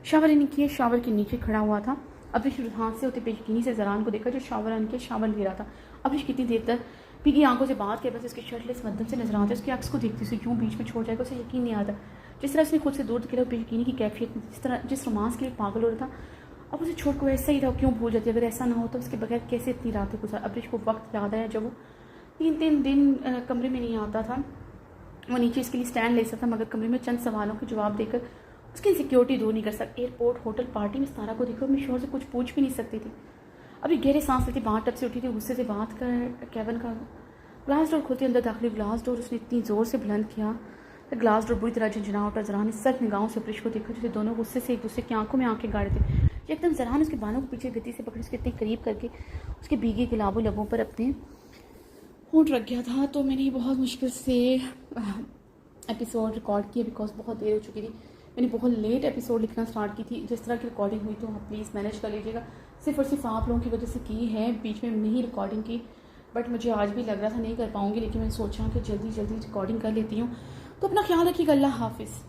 शावर नहीं किए शावर के नीचे खड़ा हुआ था। अब्रिश हाथ से होते बेयकीनी से ज़रान को देखा जो शावर अन के शावर ले रहा था। अब्रिश कितनी देर तक भीगी आंखों से बात के बस उसके शर्टलेस मध्यम से नजर आते उसकी अक्स को देखती उसे यूँ बीच में छोड़ जाएगा उसे यकीन नहीं आता। जिस तरह उसने खुद से दूर धकेला बेयकीनी की कैफियत में जिस रोमांस के लिए पागल हो रहा था अब उसे छोड़ को ऐसा ही था। क्यों भूल जाती? अगर ऐसा ना हो तो उसके बगैर कैसे इतनी रातें गुजार। अब्रिश को वक्त याद आया जब वो तीन दिन कमरे में नहीं आता था। वो नीचे इसके लिए स्टैंड ले सकता मगर कमरे में चंद सवालों के जवाब देकर उसकी सिक्योरिटी दूर नहीं कर सकती। एयरपोर्ट होटल पार्टी में सारा को देखकर अपने शोर से कुछ पूछ भी नहीं सकती थी। अभी गहरे सांस लेती बाहर टब से उठी थी गुस्से से बात कर कैबिन का ग्लास डोर खोलती अंदर दाखिल ग्लास डोर उसने इतनी ज़ोर से बुलंद किया ग्लास डोर बुरी तरह झंझना उठा। ज़रान ने सख्त निगाहों से ब्रिश को देखा जिसे दोनों गुस्से से एक दूसरे की आंखों में आंखें गाड़े थे। एकदम ज़रान उसके बालों को पीछे गति से पकड़ उसके इतने करीब करके उसके भीगे गुलाबों लबों पर अपने होंठ रख गया था। तो मैंने बहुत मुश्किल से एपिसोड रिकॉर्ड किया बिकॉज बहुत देर हो चुकी थी। मैंने बहुत लेट एपिसोड लिखना स्टार्ट की थी। जिस तरह की रिकॉर्डिंग हुई तो आप प्लीज़ मैनेज कर लीजिएगा। सिर्फ और सिर्फ आप लोगों की वजह से की है, बीच में नहीं रिकॉर्डिंग की। बट मुझे आज भी लग रहा था नहीं कर पाऊँगी, लेकिन मैंने सोचा कि जल्दी जल्दी रिकॉर्डिंग कर लेती हूँ। तो अपना ख्याल रखिएगा। अल्लाह हाफिज़।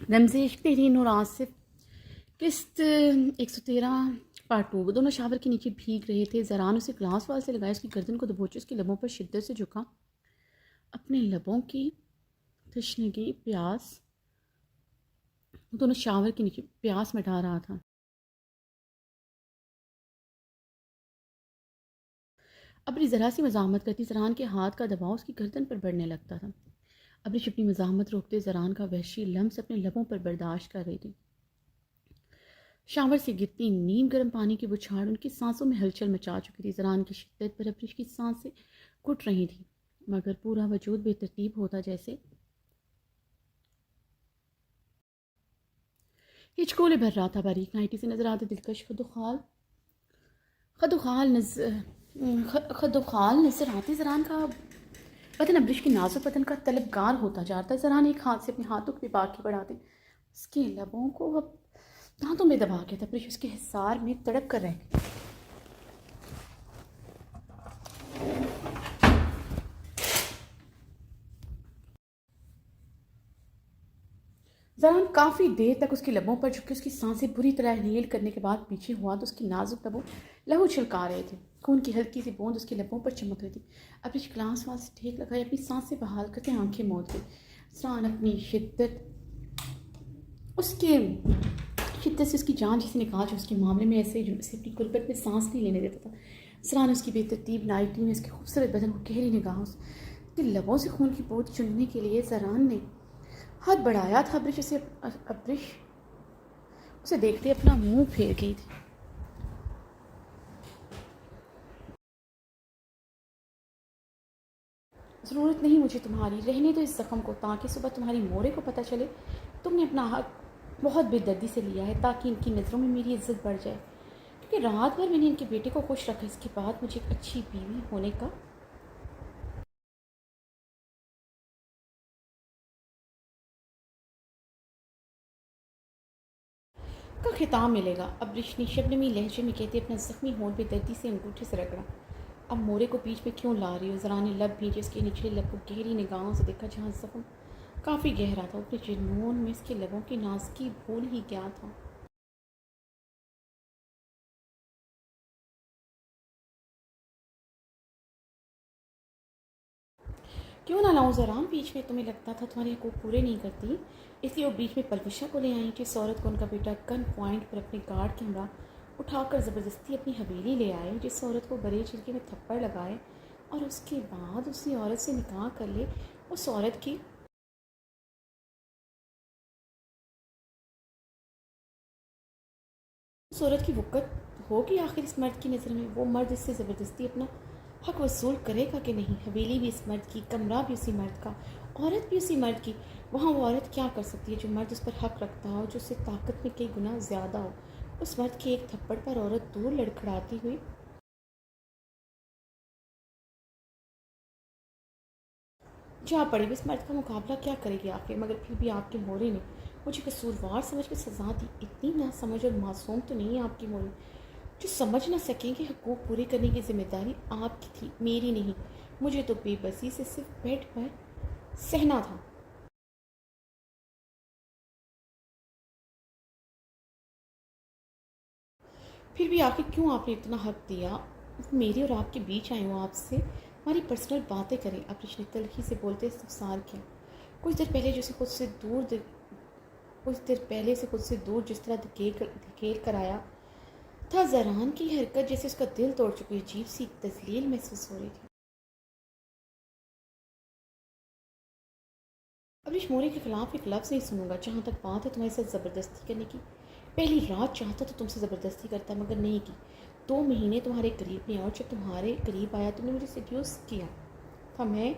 रमज़ इश्क तेरी नूर आसिफ किस्त 113 पार्ट 2। वो दोनों शावर के नीचे भीग रहे थे। ज़रान उसे ग्लास वाल से लगाए, उसकी गर्दन को दबोचे, उसके लबों पर शिद्दत से झुका। अपने लबों की तशनगी प्यास, वो दोनों शावर के नीचे प्यास मिटा रहा था। अपनी ज़रा सी मज़ाहमत करती ज़रान के हाथ का दबाव उसकी गर्दन पर बढ़ने लगता था। अपनी अपनी मज़ाहमत रोकते ज़रान का वहशी लम्स अपने लबों पर बर्दाश्त कर रही थी। शावर से गिरती नीम गर्म पानी की बुछाड़ उनकी सांसों में हलचल मचा चुकी थी। ज़रान की शिद्दत पर अपनी की सांसें घुट रही थी, मगर पूरा वजूद बेतरतीब होता जैसे हिचकोले भर रहा था। बारीक नाइटी से नजर आते दिलकश खदोखाल नजर आते। ज़रान का बदन अब्रिश के नाजुक बदन का तलबगार होता जाता। ज़रान एक हाथ से अपने हाथों को भी बाकी बढ़ाते, उसके लबों को अब दांतों में दबा के अब्रिश उसके हिसार में तड़प कर रह गई। ज़रान काफ़ी देर तक उसके लबों पर झुके उसकी सांसें बुरी तरह इनहेल करने के बाद पीछे हुआ तो उसकी नाजुक लबों लहू छिलका रहे थे। खून की हल्की सी बूंद उसके लबों पर चमक रही थी। अब्रिश ग्लास वाल से ठेक लगाई, अपनी सांसें बहाल करके आंखें मूंद गई। ज़रान अपनी उसके शिद्दत से उसकी जान जिसे निकाल जो उसके मामले में ऐसे उसे अपनी गुर्बत में सांस नहीं लेने देता था। ज़रान उसकी बेतरतीब नाइटी में उसके खूबसूरत बदन को गहरी निगाहों उसके लबों से खून की बूंद चुनने के लिए ज़रान ने हाथ बढ़ाया था। अब्रिश उसे देखते अपना मुंह फेर गई थी। ज़रूरत नहीं मुझे तुम्हारी, रहने दो इस ज़ख्म को ताकि सुबह तुम्हारी मोरे को पता चले तुमने अपना हक बहुत बेदर्दी से लिया है, ताकि इनकी नज़रों में मेरी इज्जत बढ़ जाए। क्योंकि रात भर मैंने इनके बेटे को खुश रखा, इसके बाद मुझे एक अच्छी बीवी होने का खिताब मिलेगा। अब्रिश ने शबनमी लहजे में कहते अपना ज़ख्मी होंठ बेदर्दी से अंगूठे से रगड़ा। अब मोरे को बीच में क्यों ला रही हो? ज़रा ने लब भींचे उसके निचले लब को गहरी निगाहों से देखा, जहाँ ज़ख्म काफ़ी गहरा था। अपने जुनून में इसके लबों की नाज़ुकी भूल ही गया था। क्यों ना लाऊं ज़रान बीच में? तुम्हें लगता था तुम्हारे हकूक़ पूरे नहीं करती, इसलिए वो बीच में पलविशा को ले आई। जिस औरत को उनका बेटा गन पॉइंट पर अपने गार्ड के हमरा उठाकर ज़बरदस्ती अपनी हवेली ले आए, जिस औरत को बड़े छिलके में थप्पड़ लगाए और उसके बाद उसी औरत से निकाह कर ले, उस औरत की सूरत की वक़्त होगी आखिर इस मर्द की नज़र में। वो मर्द इससे ज़बरदस्ती अपना हक वसूल करेगा कि नहीं? हवेली भी इस मर्द की, कमरा भी उसी मर्द का, औरत भी उसी मर्द की। वहाँ वो औरत क्या कर सकती है जो मर्द उस पर हक रखता हो, जो उससे ताकत में कई गुना ज़्यादा हो? उस मर्द के एक थप्पड़ पर औरत दूर लड़खड़ाती हुई जा पड़ी। इस मर्द का मुकाबला क्या करेगी आखिर? मगर फिर भी आपके मोरे ने मुझे कसूरवार समझ के सज़ा दी। इतनी नासमझ और मासूम तो नहीं है आपकी मोरे, जो समझ ना सकें कि हकूक़ पूरे करने की ज़िम्मेदारी आपकी थी, मेरी नहीं। मुझे तो बेबसी से सिर्फ बेड पर सहना था। फिर भी आखिर क्यों आपने इतना हक दिया मेरे और आपके बीच आए हो? आपसे हमारी पर्सनल बातें करें। अब्रिश ने तल्खी से बोलते इस्तफसार किया। कुछ देर पहले जैसे खुद से दूर कुछ देर पहले से खुद से दूर जिस तरह धकेल कर आया था, ज़रान की हरकत जैसे उसका दिल तोड़ चुकी अजीब सी तस्लील महसूस हो रही थी। अब्रिश, मोरे के खिलाफ एक लफ्ज़ नहीं सुनूंगा। जहाँ तक बात है तुम्हारे साथ ज़बरदस्ती करने की, पहली रात चाहता तो तुमसे ज़बरदस्ती करता, मगर नहीं की। 2 महीने तुम्हारे करीब नहीं, और जब तुम्हारे करीब आया तुमने मुझे सेड्यूस किया था। मैं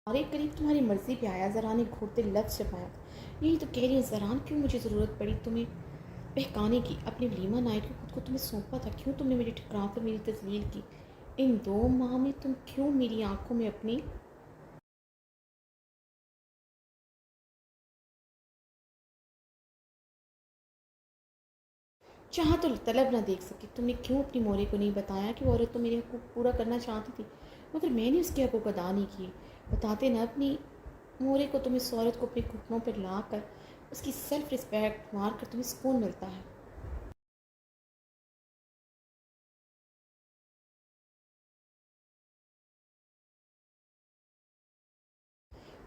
तुम्हारे करीब तुम्हारी मर्ज़ी पे आया। ज़रा ने घूरते लफ्ज़ छपाया था। यही तो कह रही है ज़रान, क्यों मुझे ज़रूरत पड़ी तुम्हें बहकाने की? अपनी वलीमा नाइट को खुद को तुम्हें सौंपा था, क्यों तुमने मुझे ठुकरा कर मेरी तस्लील की? इन 2 माह में तुम क्यों मेरी आंखों में अपनी चाह तो तलब ना देख सकी। तुमने क्यों अपनी मोरे को नहीं बताया कि वो औरत तो मेरे हक को पूरा करना चाहती थी, मगर मैंने उसके हकों को अदा नहीं किए। बताते ना अपनी मोरे को, तुम इस औरत को अपने घुटनों पर ला कर उसकी सेल्फ रिस्पेक्ट मार कर तुम्हें सुकून मिलता है।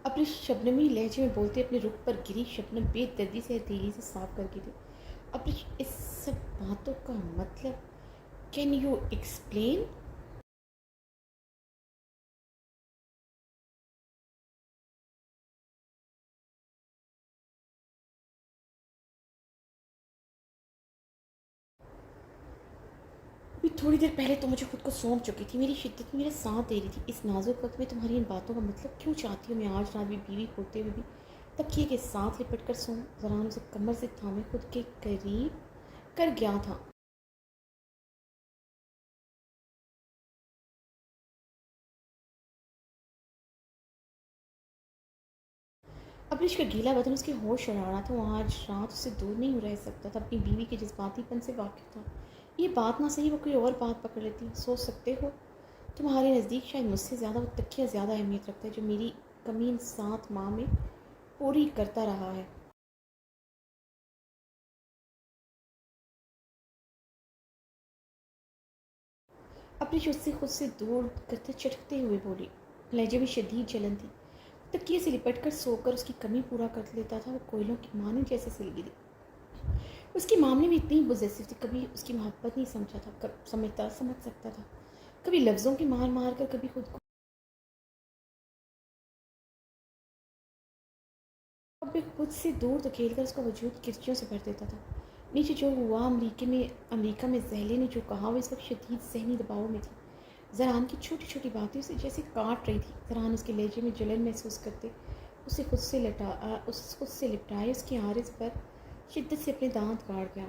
अपने शबनमी लहजे में बोलते अपने रुख पर गिरी शबनम बेदर्दी से हथेली से साफ करके थी। अपनी इस सब बातों का मतलब कैन यू एक्सप्लेन? अभी थोड़ी देर पहले तो मुझे खुद को सौंप चुकी थी, मेरी शिद्दत में मेरा साथ दे रही थी। इस नाजुक वक्त में तुम्हारी इन बातों का मतलब क्यों चाहती हो? मैं आज रात भी बीवी होते हुए भी तकिए के साथ लिपट कर सोऊं। जरान उसे कमर से थामे खुद के करीब कर गया था। अब्रिश का गीला बदन उसके होश उड़ा रहा था। वो आज रात उससे दूर नहीं रह सकता था, अपनी बीवी के जज्बातीपन से वाकिफ था। ये बात ना सही वो कोई और बात पकड़ लेती। सोच सकते हो, तुम्हारे नज़दीक शायद मुझसे ज़्यादा वो तकिया ज़्यादा अहमियत रखता है, जो मेरी कमी इन 7 माह में पूरी करता रहा है। अपनी उससे खुद से दूर करते चटकते हुए बोली। लहजे में शदीद जलन थी। तकिए से लिपट कर सोकर उसकी कमी पूरा कर लेता था। वो कोयलों की मानो जैसे सिलगिरी। उसके मामले में इतनी पॉजेसिव थी, कभी उसकी मोहब्बत नहीं समझा था, कब समझ सकता था। कभी लफ्ज़ों की मार मार कर, कभी खुद को, कभी खुद से दूर धकेल कर उसका वजूद किरचियों से भर देता था। नीचे जो हुआ, अमेरिका में जहले ने जो कहा, वो इस वक्त शदीद जहनी दबाव में थी। जरान की छोटी छोटी बातें उसे जैसे काट रही थी। जरान उसके लहजे में जलन महसूस करते उसे खुद से लिपटाए उसकी आरिस पर शिद्दत से अपने दांत काट गया।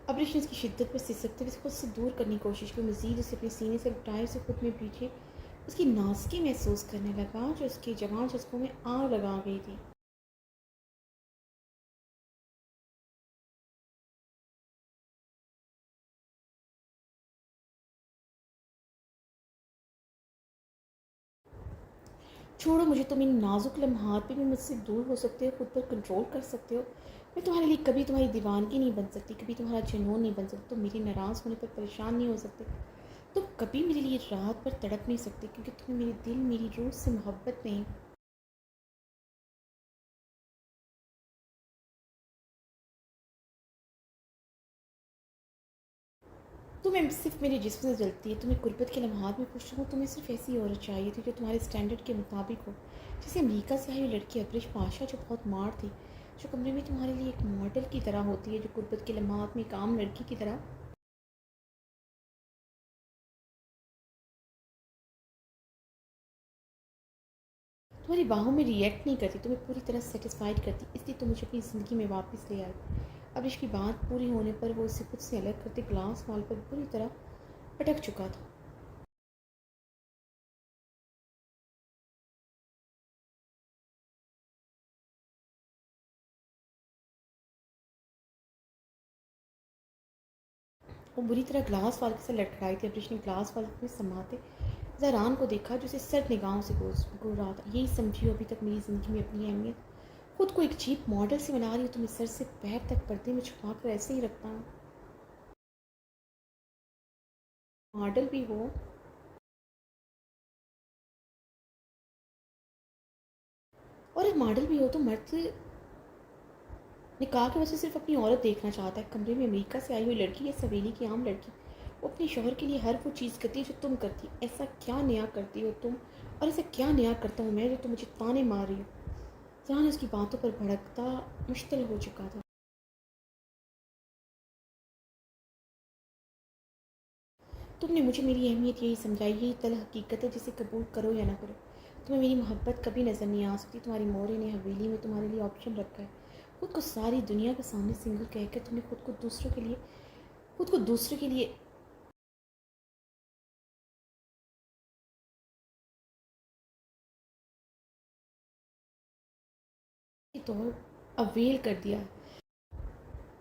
अब्रिश ने उसकी शिद्दत पर सिसकते हुए खुद से दूर करने की कोशिश की। मजीद उसे अपने सीने से लिपटाए उसे खुद में पीछे उसकी नाज़की महसूस करने लगा, जो उसके जवान जिस्मों में आग लगा गई थी। छोड़ो मुझे, तुम इन नाजुक लम्हात पे भी मुझसे दूर हो सकते हो, खुद पर कंट्रोल कर सकते हो। मैं तुम्हारे लिए कभी तुम्हारी दीवानगी नहीं बन सकती, कभी तुम्हारा जुनून नहीं बन सकती, तुम मेरे नाराज़ होने पर परेशान नहीं हो सकते। तुम कभी मेरे लिए रात पर तड़प नहीं सकते, क्योंकि तुम्हें मेरे दिल मेरी रूह से मोहब्बत नहीं। तुम्हें सिर्फ मेरे जिस्म से जलती है। तुम्हें गुर्बत के लम्हात में खुश रहूँ। तुम्हें सिर्फ ऐसी औरत चाहिए थी जो तुम्हारे स्टैंडर्ड के मुताबिक हो। जैसे अमेरिका से आई हुई लड़की अब्रिश पाशा, जो बहुत मार थी, जो कमरे में तुम्हारे लिए एक मॉडल की तरह होती है, जो गुर्बत के लम्हात में एक आम लड़की की तरह तुम्हारी बाहों में रिएक्ट नहीं करती, तुम्हें पूरी तरह सेटिस्फाइड करती। इसलिए तुम मुझे अपनी ज़िंदगी में वापस ले आई। अब इसकी बात पूरी होने पर वो उसे खुद से अलग करते ग्लास वॉल पर पूरी तरह अटक चुका था। वो बुरी तरह ग्लास वॉल से लटखड़ाई थी। अब्रिश ने ग्लास वॉल में समाते जहरान को देखा, जो उसे सर्द निगाहों से घूर रहा था। यही समझी हो अभी तक मेरी ज़िंदगी में अपनी अहमियत। खुद को एक चीप मॉडल से बना रही हो। तुम्हें सर से पैर तक पर्दे में छुपा कर ऐसे ही रखता हूँ। मॉडल भी हो और एक मॉडल भी हो तो मर्द निकाह की वजह से सिर्फ अपनी औरत देखना चाहता है। कमरे में अमेरिका से आई हुई लड़की या सवेली की आम लड़की, वो अपने शोहर के लिए हर वो चीज़ करती है जो तुम करती। ऐसा क्या नया करती हो तुम, और ऐसा क्या नया करता हूँ मैं, जो तुम मुझे ताने मार रही हो? जहान उसकी बातों पर भड़कता मुश्तिल हो चुका था। तुमने मुझे मेरी अहमियत यही समझाई, यही तल हकीकत है, जिसे कबूल करो या ना करो। तुम्हें मेरी मोहब्बत कभी नज़र नहीं आ सकती। तुम्हारी मोरे ने हवेली में तुम्हारे लिए ऑप्शन रखा है। खुद को सारी दुनिया के सामने सिंगल कहकर तुमने खुद को दूसरे के लिए के तौर अवेल कर दिया।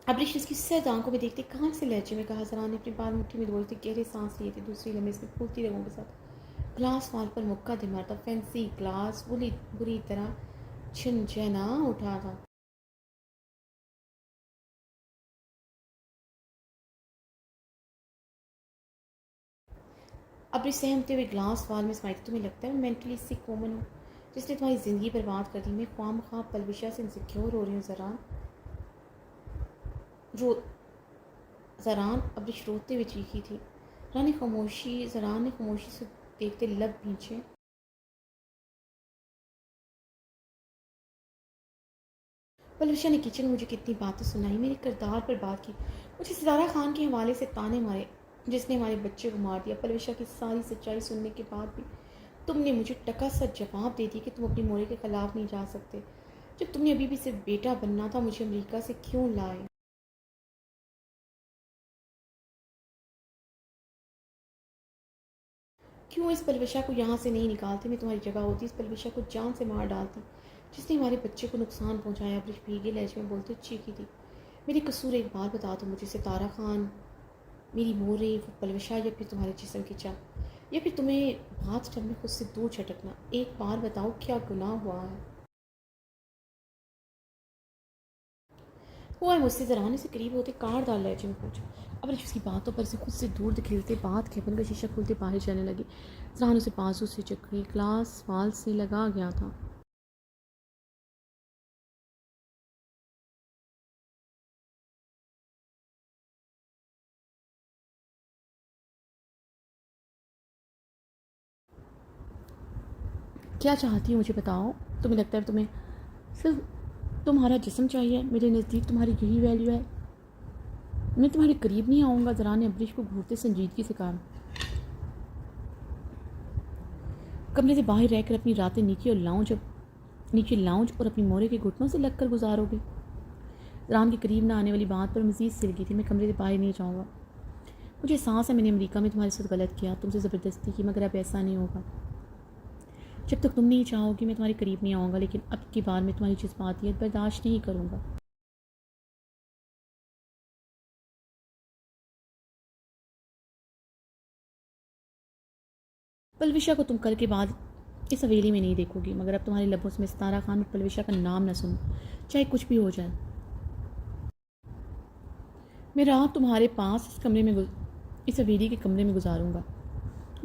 अब्रिश इसकी सख्त आंखों में देखते कहाँ से लहजे में कहा। जरान ने अपनी बाल मुट्ठी में बोलते गहरे सांस लिए थे। दूसरी लम्हे इसमें फूलती रगों के साथ ग्लास वाल पर मुक्का दे मारता। फैंसी ग्लास बुरी तरह झनझना उठा था। अब इस सहमते हुए ग्लास वाल में स्माइल, तुम्हें लगता है मैं मेंटली सिक वूमन हूँ जिसने तुम्हारी ज़िंदगी बर्बाद कर दी? मैं ख्वाम ख्वाह पलविशा से इनसिक्योर हो रही हूँ ज़रान। रो ज़रान अब्रिश रोते हुए चीखी थी। ज़रान ने खामोशी से देखते लब भींचे। पलविशा ने किचन में मुझे कितनी बातें सुनाई, मेरे किरदार पर बात की, मुझे सितारा खान के हवाले से ताने मारे जिसने हमारे बच्चे को मार दिया। पलविशा की सारी सच्चाई सुनने के बाद भी तुमने मुझे टका सा जवाब दे दिया कि तुम अपनी मोरे के ख़िलाफ़ नहीं जा सकते। जब तुमने अभी भी सिर्फ बेटा बनना था, मुझे अमेरिका से क्यों लाए? क्यों इस पलविशा को यहाँ से नहीं निकालते? मैं तुम्हारी जगह होती इस पलविशा को जान से मार डालती जिसने हमारे बच्चे को नुकसान पहुँचाया। ब्रिश भीगे लहजे में बोलते चीखी थी। मेरी कसूर एक बार बता दो मुझे, सितारा खान, मेरी मोरे, वो पलविशा, या फिर तुम्हारे जिस्म की चाह, या फिर तुम्हें बात टब में खुद से दूर झटकना? एक बार बताओ क्या गुनाह हुआ है? हुआ है मुझसे। ज़राने से करीब होते कारदार लहजे में पूछा। अब उसकी बातों पर से खुद से दूर खिलते बात खेपन का शीशा खुलते बाहर जाने लगी। ज़रान उसे बाजू से चक्री ग्लास वाल से लगा गया था। क्या चाहती हो मुझे बताओ? तुम्हें लगता है तुम्हें सिर्फ तुम्हारा जिस्म चाहिए? मेरे नज़दीक तुम्हारी यही वैल्यू है। मैं तुम्हारे करीब नहीं आऊँगा। ज़रा ने अब्रिश को घूरते संजीदगी से कहा। कमरे से बाहर रहकर अपनी रातें नीचे लाउंज और अपनी मोरे के घुटनों से लगकर गुजारोगे? रान के करीब ना आने वाली बात पर मज़ीद सिलगी थी। मैं कमरे से बाहर नहीं जाऊँगा। मुझे एहसास है मैंने अमेरिका में तुम्हारे साथ गलत किया, तुमसे ज़बरदस्ती की, मगर अब ऐसा नहीं होगा। जब तक तुम नहीं चाहोगी मैं तुम्हारे करीब नहीं आऊँगा, लेकिन अब की बार मैं तुम्हारी जज्बातियत बर्दाश्त नहीं करूँगा। पलविशा को तुम कल के बाद इस हवेली में नहीं देखोगी, मगर अब तुम्हारे लबों से मैं सितारा खान और पलविशा का नाम न सुनूं, चाहे कुछ भी हो जाए। मैं रात तुम्हारे पास इस हवेली के कमरे में गुजारूंगा,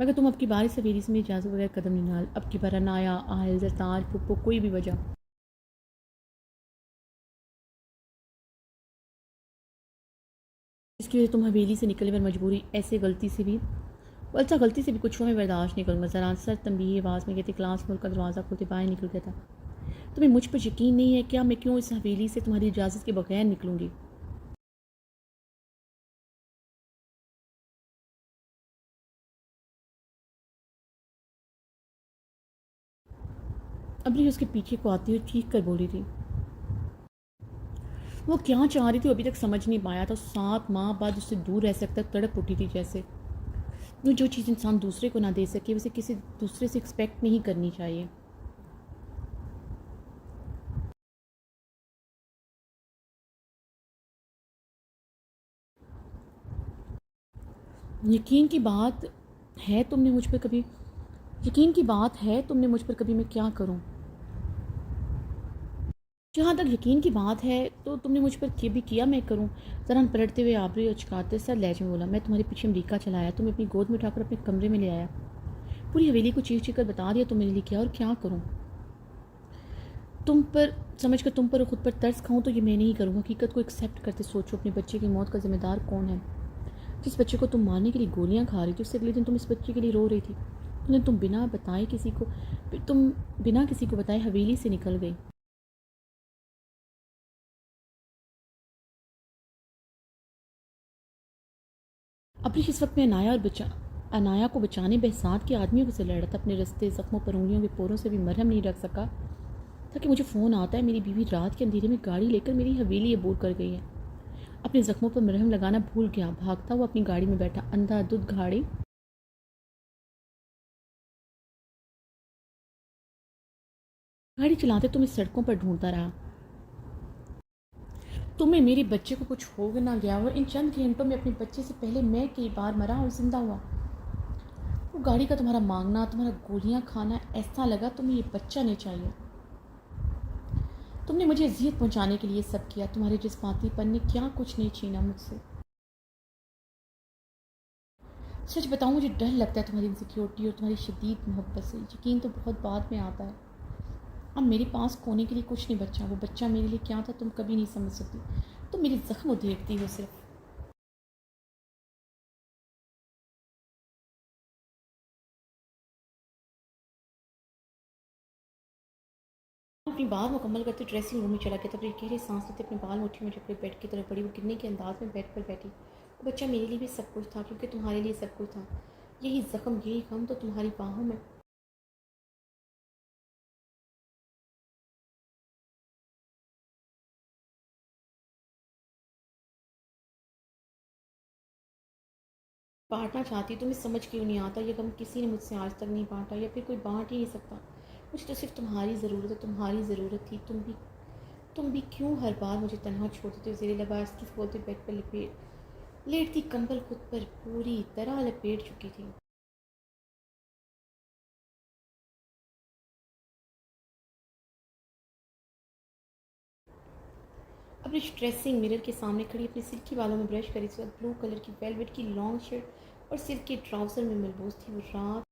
मगर तुम अब की बार इस हवेली से मेरी इजाज़त बगैर कदम नहीं डाल। अब की बार अनाया, आहिल, जरताज, पुप्पो, कोई भी वजह इसकी वजह तुम हवेली से निकलने पर मजबूरी ऐसे गलती से भी कुछ हुआ मैं बर्दाश्त नहीं करूँगा। ज़रा सर तंबीही आवाज़ में कहते क्लास फ्लोर का दरवाज़ा खोलते बाहर निकल गया था। तुम्हें मुझ पर यकीन नहीं है क्या? मैं क्यों इस हवेली से तुम्हारी इजाज़त के बगैर निकलूँगी? अबरी उसके पीछे को आती हुई चीख कर बोली थी। वो क्या चाह रही थी अभी तक समझ नहीं पाया था। 7 माह बाद उससे दूर रह सकता तड़प उठी थी। जैसे वो जो चीज़ इंसान दूसरे को ना दे सके वैसे किसी दूसरे से एक्सपेक्ट नहीं करनी चाहिए। यकीन की बात है तुमने मुझ पर कभी यकीन की बात है तुमने मुझ पर कभी मैं क्या करूं? जहाँ तक यकीन की बात है तो तुमने मुझ पर भी किया, मैं करूं? जरा पलटते हुए आबरी और चकाते सर लहजे में बोला। मैं तुम्हारे पीछे अमरीका चलाया, तुम्हें अपनी गोद में उठाकर अपने कमरे में ले आया, पूरी हवेली को चीख चीख कर बता दिया तुम मेरे लिए क्या और क्या करूं। तुम पर और खुद पर तरस खाऊं तो ये मैं नहीं करूँगा। हकीकत को एक्सेप्ट करते सोचो, अपने बच्चे की मौत का जिम्मेदार कौन है? जिस बच्चे को तुम मारने के लिए गोलियां खा रही थी उससे अगले दिन तुम इस बच्चे के लिए रो रही थी। तुम बिना किसी को बताए हवेली से निकल गई। अभी इस वक्त में अनाया को बचाने बेसात के आदमियों से लड़ रहा था। अपने रस्ते जख्मों पर उंगलियों के पोरों से भी मरहम नहीं रख सका था कि मुझे फ़ोन आता है मेरी बीवी रात के अंधेरे में गाड़ी लेकर मेरी हवेली अबूर कर गई है। अपने जख्मों पर मरहम लगाना भूल गया, भागता हुआ अपनी गाड़ी में बैठा। अंधाधुंध गाड़ी चलाते तो मैं सड़कों पर ढूंढता रहा। तुम्हें मेरे बच्चे को कुछ हो ना गया और इन चंद घंटों में अपने बच्चे से पहले मैं कई बार मरा और जिंदा हुआ। वो गाड़ी का तुम्हारा मांगना, तुम्हारा गोलियां खाना, ऐसा लगा तुम्हें ये बच्चा नहीं चाहिए। तुमने मुझे अजियत पहुंचाने के लिए सब किया। तुम्हारे जज्बातीपन ने क्या कुछ नहीं छीना मुझसे। सच बताऊं, मुझे डर लगता है तुम्हारी इनसिक्योरिटी और तुम्हारी शदीद मोहब्बत से। यकीन तो बहुत बाद में आता है। अब मेरे पास खोने के लिए कुछ नहीं बचा। वो बच्चा मेरे लिए क्या था तुम कभी नहीं समझ सकती। तुम मेरे जख्म उधेड़ती हो सिर्फ। अपनी बात मुकम्मल करते ड्रेसिंग रूम में चला गया। तब गहरे सांस लेते अपने बाल मुट्ठी में जकड़े बेड की तरफ बढ़ी। वो गिरने के अंदाज में बेड पर बैठी। वो बच्चा मेरे लिए भी सब कुछ था, क्योंकि तुम्हारे लिए सब कुछ था। यही जख्म, यही गम तो तुम्हारी बाहों में। बांटना चाहती, तुम्हें समझ क्यों नहीं आता? ये गम किसी ने मुझसे आज तक नहीं बांटा, या फिर कोई बांट ही नहीं सकता। मुझे तो सिर्फ तुम्हारी ज़रूरत है, तुम्हारी ज़रूरत थी। तुम भी क्यों हर बार मुझे तनहा छोड़ देते हो? ज़ेरे लिबास की खोलते बेड पर लेटती कंबल खुद पर पूरी तरह लपेट चुकी थी। अपने ड्रेसिंग मिरर के सामने खड़ी अपने सिल्की बालों में ब्रश करी थी और ब्लू कलर की वेलवेट की लॉन्ग शर्ट और सिल्क के ट्राउज़र में मलबूस थी। वो रात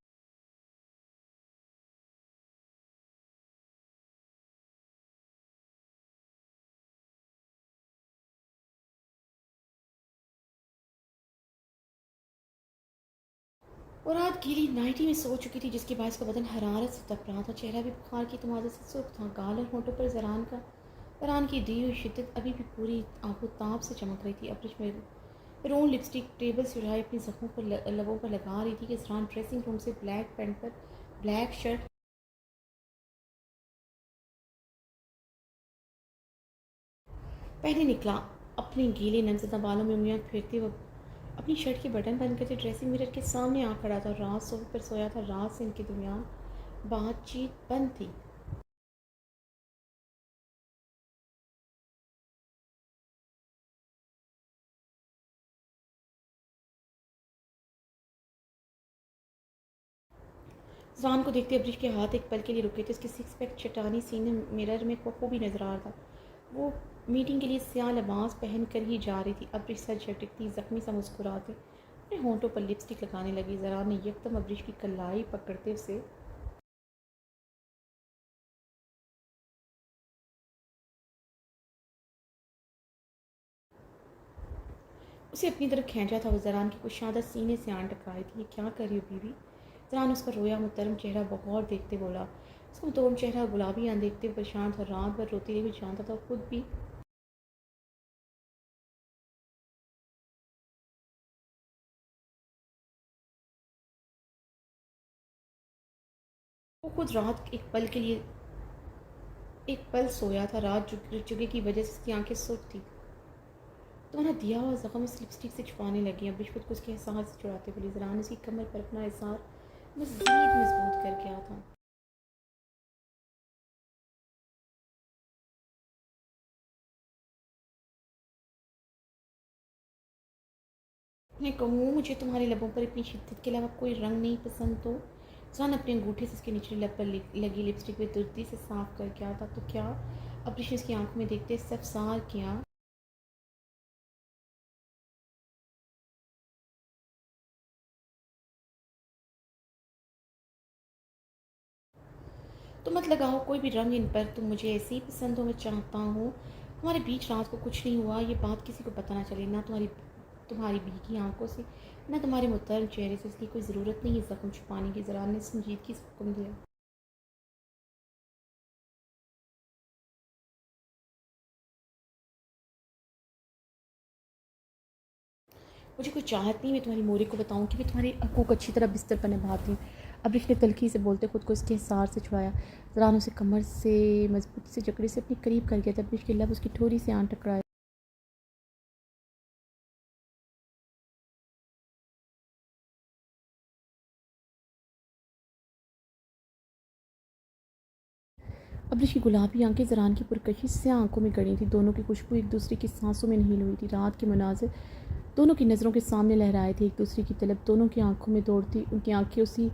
और रात गीली नाइटी में सो चुकी थी, जिसके बाद इसका बदन हरारत से तप रहा था। चेहरा भी बुखार की तमाजा से सुर्ख था। गाल और होठों पर ज़रान की दी हुई शिद्दत अभी भी पूरी आबोताब से चमक रही थी। अब्रिश में रोन लिपस्टिक टेबल से उठाए अपनी जख्मों पर लबों पर लगा रही थी कि ज़रान ड्रेसिंग रूम से ब्लैक पैंट पर ब्लैक शर्ट पहले निकला। अपने गीले नमज़दा बालों में उंगलियां फेरते हुए अपनी शर्ट के बटन बंद करते ड्रेसिंग मिरर के सामने आ खड़ा था। रात सोफे पर सोया था। रात से इनके दरमियान बातचीत बंद थी। जान को देखते अब्रिश के हाथ एक पल के लिए रुके थे। उसके सिक्स पैक चटानी सीने मिरर में खूबी नजर आ रहा था। वो मीटिंग के लिए स्याह लिबास पहन कर ही जा रही थी। अब्रिश सर झटकती जख्मी सा मुस्कुराते अपने होंठों पर लिपस्टिक लगाने लगी। जरा ने यकदम अब्रिश की कलाई पकड़ते उसे अपनी तरफ खींचा था। वो जरान की कुशादा सीने से आन टकराई थी। ये क्या कर रही हो बीवी? जरान उसका रोया मुहतरम चेहरा बगौर देखते बोला। उसका मुहतरम चेहरा गुलाबी आन देखते हुए परेशान था। रात भर रोती रही, भी जानता था खुद भी। वो खुद रात एक पल सोया था। रात जुगे की वजह से उसकी आंखें सुर्ख थी। तुम्हारा दिया हुआ जख्म इस लिपस्टिक से छुपाने लगी। अब खुद को उसके एहसास से छुड़ाते बोली। जरान उसकी कमर पर अपना एहसार मज़ीद मजबूत कर गया था। मैं कहूँ मुझे तुम्हारे लबों पर इतनी शिद्दत के अलावा कोई रंग नहीं पसंद, तो जान अपने अंगूठे से उसके निचले लब पर लगी लिपस्टिक में तुरती से साफ कर क्या था तो क्या। अब ऋषि उसकी आंखों में देखते सब सार किया। तो मत लगाओ कोई भी रंग इन पर, तुम मुझे ऐसे ही पसंद हो। मैं चाहता हूँ हमारे बीच रात को कुछ नहीं हुआ, ये बात किसी को पता ना चले, ना तुम्हारी भीगी आंखों से, ना तुम्हारे मुतहरम चेहरे से। इसकी कोई ज़रूरत नहीं है जख्म छुपाने की। ज़रा ने संजीदगी से हुक्म दिया। मुझे कोई चाहत नहीं। मैं तुम्हारी मोरी को बताऊँ कि मैं तुम्हारे हकूक को अच्छी तरह बिस्तर पर निभाती हूँ। अब्रिश ने तल्खी से बोलते खुद को इसके हिसार से छुड़ाया। ज़रान उसे कमर से मजबूती से जकड़े से अपनी करीब कर गया था। अब्रिश के लब उसकी ठोड़ी से आन टकराए। अब्रिश की गुलाबी आंखें ज़रान की पुरकशिश से आंखों में गड़ी थी। दोनों की खुशबू एक दूसरे की सांसों में नहील हुई थी। रात के मनाजिर दोनों की नज़रों के सामने लहराए थे। एक दूसरे की तलब दोनों की आंखों में दौड़ती, उनकी आंखें उसी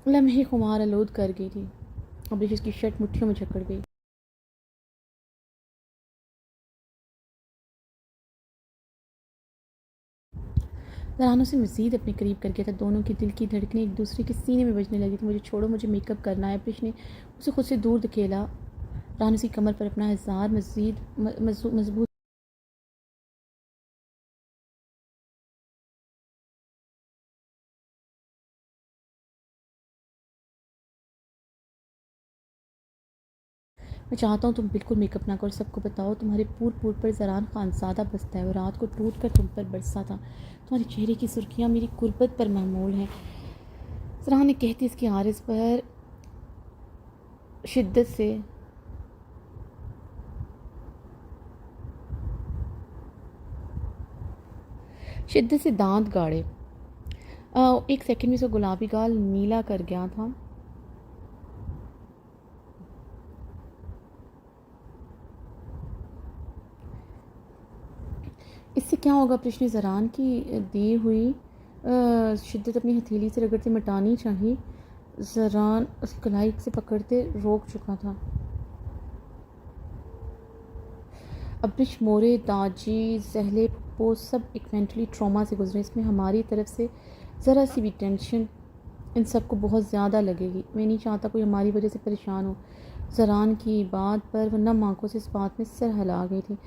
लम्हे खुमार आलूद कर गई थी। अब्रिश उसकी शर्ट मुट्ठियों में जकड़ गई। ज़रान उसे मज़ीद अपने करीब कर गया था। दोनों के दिल की धड़कनें एक दूसरे के सीने में बजने लगी थी। मुझे छोड़ो, मुझे मेकअप करना है। अब्रिश ने उसे खुद से दूर धकेला। रान उसकी कमर पर अपना इज़हार मज़ीद मज़बूत। मैं चाहता हूँ तुम बिल्कुल मेकअप ना करो, सबको बताओ तुम्हारे पूर पूर पर ज़रान खानज़ादा बसता है। वो रात को टूट कर तुम पर बरसा था। तुम्हारे चेहरे की सुर्खियाँ मेरी गुर्बत पर महमूल हैं। ज़रान ने कहती इसके आरिज़ पर शिद्दत से दांत गाड़े। एक सेकंड में उसका गुलाबी गाल नीला कर गया था। इससे क्या होगा? प्रश्न ज़रान की दी हुई शिद्दत अपनी हथेली से रगड़ते मिटानी चाहिए। ज़रान उसकी कलाई से पकड़ते रोक चुका था। अब्रिश, मोरे, दाजी, जहले, वो सब एक मेंटली ट्रॉमा से गुजरे। इसमें हमारी तरफ से ज़रा सी भी टेंशन इन सबको बहुत ज़्यादा लगेगी। मैं नहीं चाहता कोई हमारी वजह से परेशान हो। ज़रान की बात पर वह नम आंखों से इस बात में सर हिला गई थी।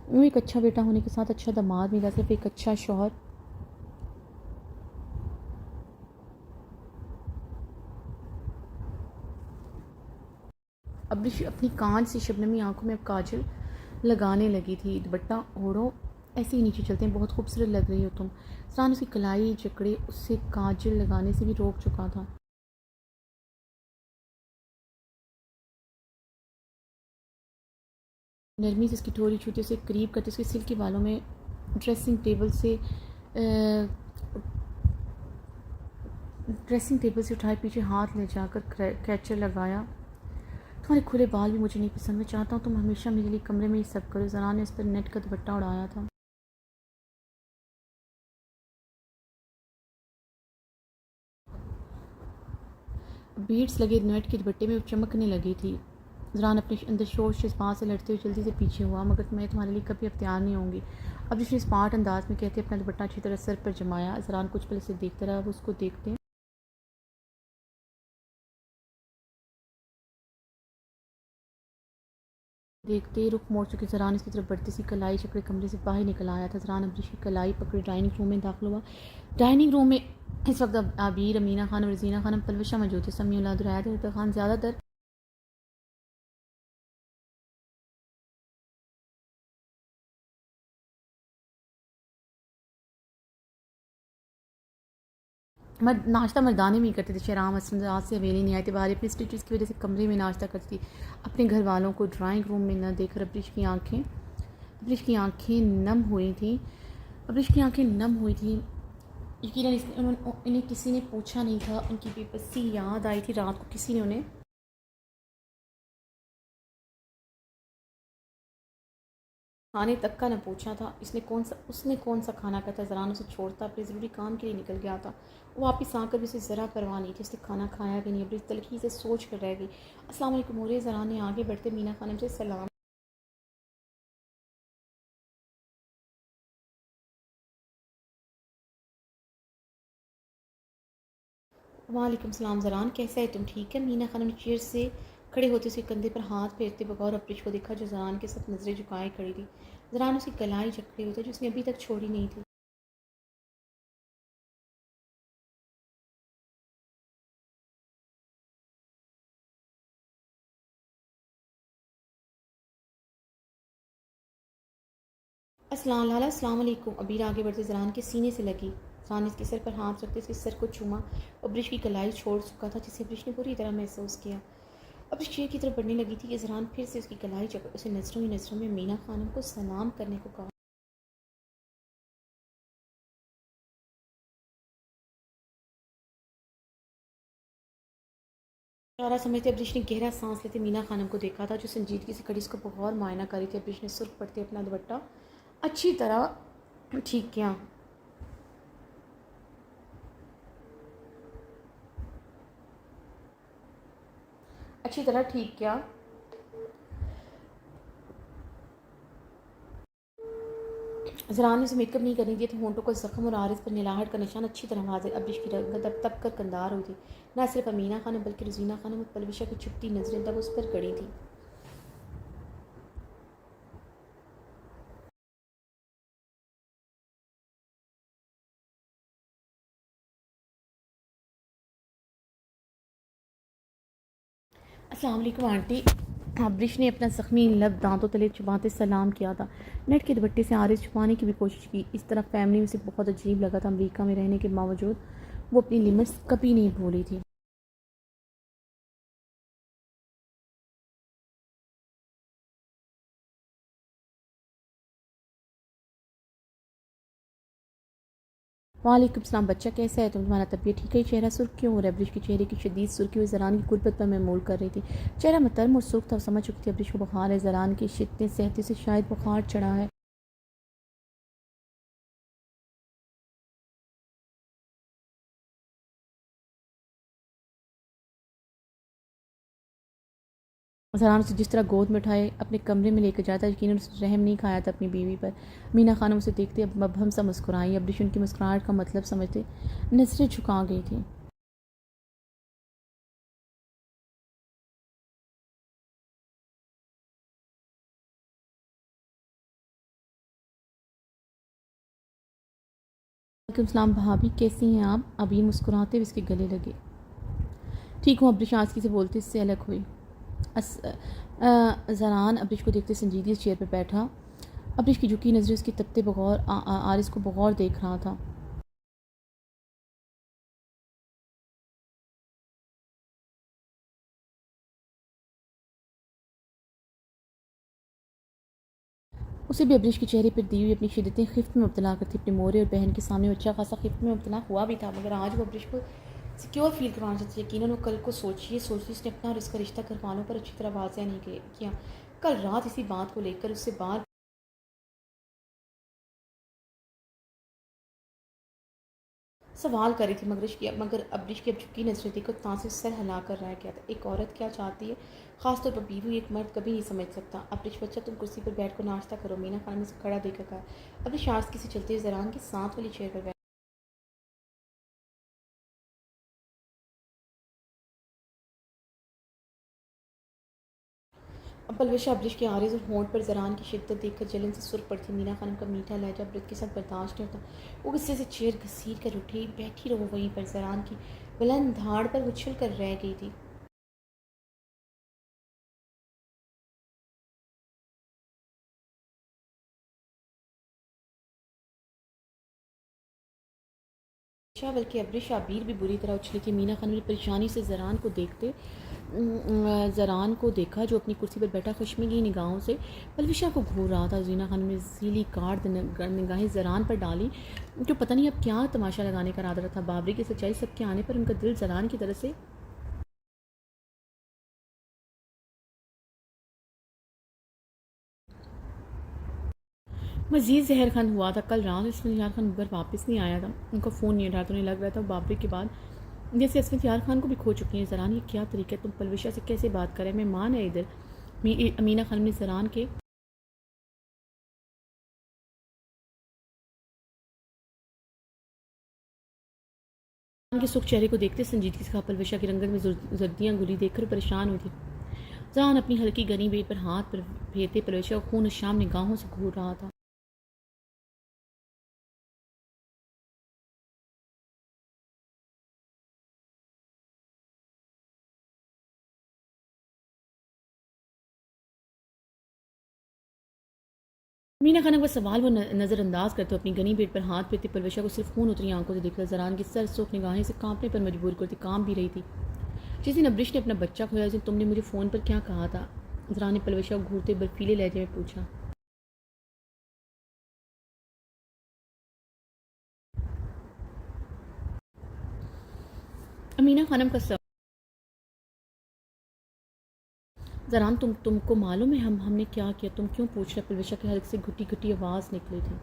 वो एक अच्छा बेटा होने के साथ अच्छा दामाद मिला, सिर्फ एक अच्छा शौहर। अब्रिश अपनी कांच से शबनमी आंखों में अब काजल लगाने लगी थी। दुपट्टा ओढ़ो, ऐसे ही नीचे चलते हैं, बहुत खूबसूरत लग रही हो तुम। ज़रान उसकी कलाई जकड़े उससे काजल लगाने से भी रोक चुका था। नरमी से उसकी ठोड़ी छूते उसे करीब करते उसके सिल्क के बालों में ड्रेसिंग टेबल से उठाए पीछे हाथ ले जाकर कैचर लगाया। तुम्हारे खुले बाल भी मुझे नहीं पसंद। मैं चाहता हूँ तुम हमेशा मेरे लिए कमरे में ही सब करो। ज़रा ने उस पर नेट का दुपट्टा उड़ाया था। बीड्स लगे नेट के दुपट्टे में चमकने लगी थी। ज़रान अपने अंदर शोर से इस बात से लड़ते हुए जल्दी से पीछे हुआ, मगर मैं तुम्हारे लिए कभी अब तैयार नहीं होंगी। अब जिसने स्मार्ट अंदाज में कहते अपना दुपट्टा अच्छी तरह सर पर जमाया। ज़रान कुछ पल से देखता रहा। वो उसको देखते देखते ही रुख मोड़ चुकी। ज़रान इसकी तरफ बढ़ती सी कलाई चकड़े कमरे से बाहर निकल आया था। ज़रान अब्रिश की कलाई पकड़े डाइनिंग रूम में दाखिल हुआ। डाइनिंग रूम में इस वक्त आबिर, अमीना खान और रजीना खानम पलवशा मौजूद थे। समी औलाद रैद खान ज़्यादातर नाश्ता मर्दाने में ही करते थे। शहराम असलम रात से हवेली नहीं आए थे। बाहर अपनी स्टिचेस की वजह से कमरे में नाश्ता करती थी। अपने घर वालों को ड्राइंग रूम में न देखकर अब्रिश की आंखें नम हुई थी। अब्रिश की आंखें नम हुई थी। यकीनन इन्हें किसी ने पूछा नहीं था। उनकी बेबसी याद आई थी। रात को किसी ने उन्हें खाने तक का न पूछा था। उसने कौन सा खाना खाया था? ज़रान उसे छोड़ता अपने ज़रूरी काम के लिए निकल गया था। वो वापस आकर भी उसे ज़रा परवाह नहीं थी उसने खाना खाया कि नहीं। अब्रिश तलखी से सोच कर रह गई। अस्सलाम वालेकुम मोरे। ज़रान ने आगे बढ़ते मीना खानम से सलाम वालेकुम सलाम। ज़रान कैसा है? तुम ठीक है? मीना खानम ने चेयर से खड़े होते उसके कंधे पर हाथ फेरते बगौर अब्रिश को देखा, जो ज़रान के साथ नज़रें झुकाए खड़ी थी। ज़रान उसकी कलाई जकड़े होते जो उसने अभी तक छोड़ी नहीं थी। अस्सलाम वालेकुम। अबीर आगे बढ़ते ज़रान के सीने से लगी। ज़रान ने इसके सर पर हाथ रखते इसके सर को चूमा। अब्रिश की कलाई छोड़ चुका था, जिसे अब्रिश ने बुरी तरह महसूस किया। अब्रिश चेयर की तरफ बढ़ने लगी थी कि ज़रान फिर से उसकी कलाई चकड़ उसे नज़रों ही नज़रों में मीना खानम को सलाम करने को कहा। सारा समझते अब्रिश ने गहरा सांस लेते मीना खानम को देखा था, जो संजीदगी से खड़ी उसको बहुत मायना कर रही थी। अब्रिश ने सुर्ख पड़ते अपना दुपट्टा अच्छी तरह ठीक किया। अच्छी तरह ठीक किया। ज़रान ने उसे मेकअप नहीं करने दिया, तो होंठों को जख्म और आरिस पर नीलाहट का निशान अच्छी तरह वाज़ेह। अब्रिश की रंगत अब तब कर कंदार हुई थी। न सिर्फ अमीना खानम बल्कि रजीना खानम और पलविशा की छुपती नज़रें तब उस पर गड़ी थी। अस्सलाम वालेकुम आंटी। अब्रिश ने अपना ज़ख्मी लब दांतों तले चुबाते सलाम किया था। नेट के दुपट्टे से आरिस छुपाने की भी कोशिश की। इस तरह फैमिली में से बहुत अजीब लगा था। अमेरिका में रहने के बावजूद वो अपनी लिमिट्स कभी नहीं भूली थी। वालेकुम सलाम बच्चा, कैसा है तुम्हारा? तबीयत ठीक है? चेहरा सुर्ख क्यों हो रहा है? अब्रिश के चेहरे की शदीद सुर्खी हुई ज़रान की कुर्बत पर महमूल कर रही थी। चेहरा मतर्म और सुर्ख था। समझ चुकी थी अब्रिश को बुखार है। ज़रान की शिद्दत सहती से शायद बुखार चढ़ा है। ज़रान उसे जिस तरह गोद में उठाए अपने कमरे में लेकर जाता, यकीनन उसने रहम नहीं खाया था अपनी बीवी पर। मीना खानम उसे देखते अब मबहम सा मुस्कुराई। अब्रिश उनकी मुस्कुराहट का मतलब समझते नजरें झुका गई थी। वालेकुम सलाम भाभी, कैसी हैं आप? अभी मुस्कुराते हुए इसके गले लगे। ठीक हूँ, अब्रिश आस्की से बोलते इससे अलग हुई। ज़रान अब्रिश को देखते संजीदगी चेयर पर बैठा। अब्रिश की झुकी नज़रें उसकी तपते बगौर आरिस को बगौर देख रहा था। उसे भी अब्रिश के चेहरे पर दी हुई अपनी शिद्दतें खिफ्त में मुब्तला करती अपने मोरे और बहन के सामने अच्छा खासा खिफ्त में मुब्तला हुआ भी था, मगर आज वो अब्रिश को सिक्योर फील करवाना चाहती है। यकीनन वो कल को सोची उसने अपना और इसका रिश्ता घर वालों पर अच्छी तरह वाज़िया नहीं किया। कल रात इसी बात को लेकर उससे बार सवाल कर रही थी, मगर अब्रिश की अब झुकी नजरें देखकर तांसे सर हिला कर रह गया था। एक औरत क्या चाहती है, खासतौर पर बीवी, एक मर्द कभी नहीं समझ सकता। अब्रिश बच्चा, तुम कुर्सी पर बैठ कर नाश्ता करो, मीना खान ने उसे खड़ा देखकर कहा। अब्रिश आस्की से चलते हुए ज़रान की साथ वाली चेयर पर बैठ पलविशा अब्रिश के आरिज़ और होंठ पर ज़रान की शिद्दत देखकर जलन से सुर्ख पड़ती। मीना खानम का मीठा लहजा अब्रिश के साथ बर्दाश्त नहीं होता। वो गुस्से से चेयर घसीट कर उठी। बैठी रहो वहीं पर। ज़रान की बुलंद धाड़ पर उछल कर रह गई थी। शाह बल्कि अब्रिश आबीर भी बुरी तरह उछली थी। मीना खानम ने परेशानी से ज़रान को देखते ज़रान को देखा, जो अपनी कुर्सी पर बैठा खुशमिगी निगाहों से पलविशा को घूर रहा था। जीना खानम ने ज़ीली काट निगाहें ज़रान पर डाली, जो पता नहीं अब क्या तमाशा लगाने का इरादा था। बाबरी की सच्चाई सबके आने पर उनका दिल ज़रान की तरफ से मज़ीद जहर खान हुआ था। कल रात इसमें यार खान घर वापस नहीं आया था। उनका फ़ोन नहीं उठाया, तो उन्हें लग रहा था बाबरी के बाद जैसे असमत यार खान को भी खो चुकी हैं। ज़रान, ये क्या तरीका है? तुम पलविशा से कैसे बात करें? मैं मान है इधर। अमीना खान ने ज़रान के के सुख चेहरे को देखते संजीदगी से कहा। पलविशा की रंगत में जर्दियाँ गुली देखकर परेशान हुई थी। ज़रान अपनी हल्की गनी बेट पर हाथ पर फेरते पलविशा को खून शाम निगाहों से घूर रहा था। मीना खानम का सवाल वो नज़रअंदाज करते अपनी गनी पेट पर हाथ फेरते पलवशा को सिर्फ खून उतरी आंखों से देखता। ज़रान की सर सुख निगाहें से कांपने पर मजबूर करती। काम भी रही थी। जिस दिन अब्रिश ने अपना बच्चा खोया, उस दिन तुमने मुझे फ़ोन पर क्या कहा था? ज़रान ने पलवशा को घूरते बर्फीले लहजे में पूछा। अमीना खानम का ज़रान, तुमको मालूम है हमने क्या किया? तुम क्यों पूछ रहे? पलविशा के हल्क से घुटी घुटी आवाज़ निकली थी।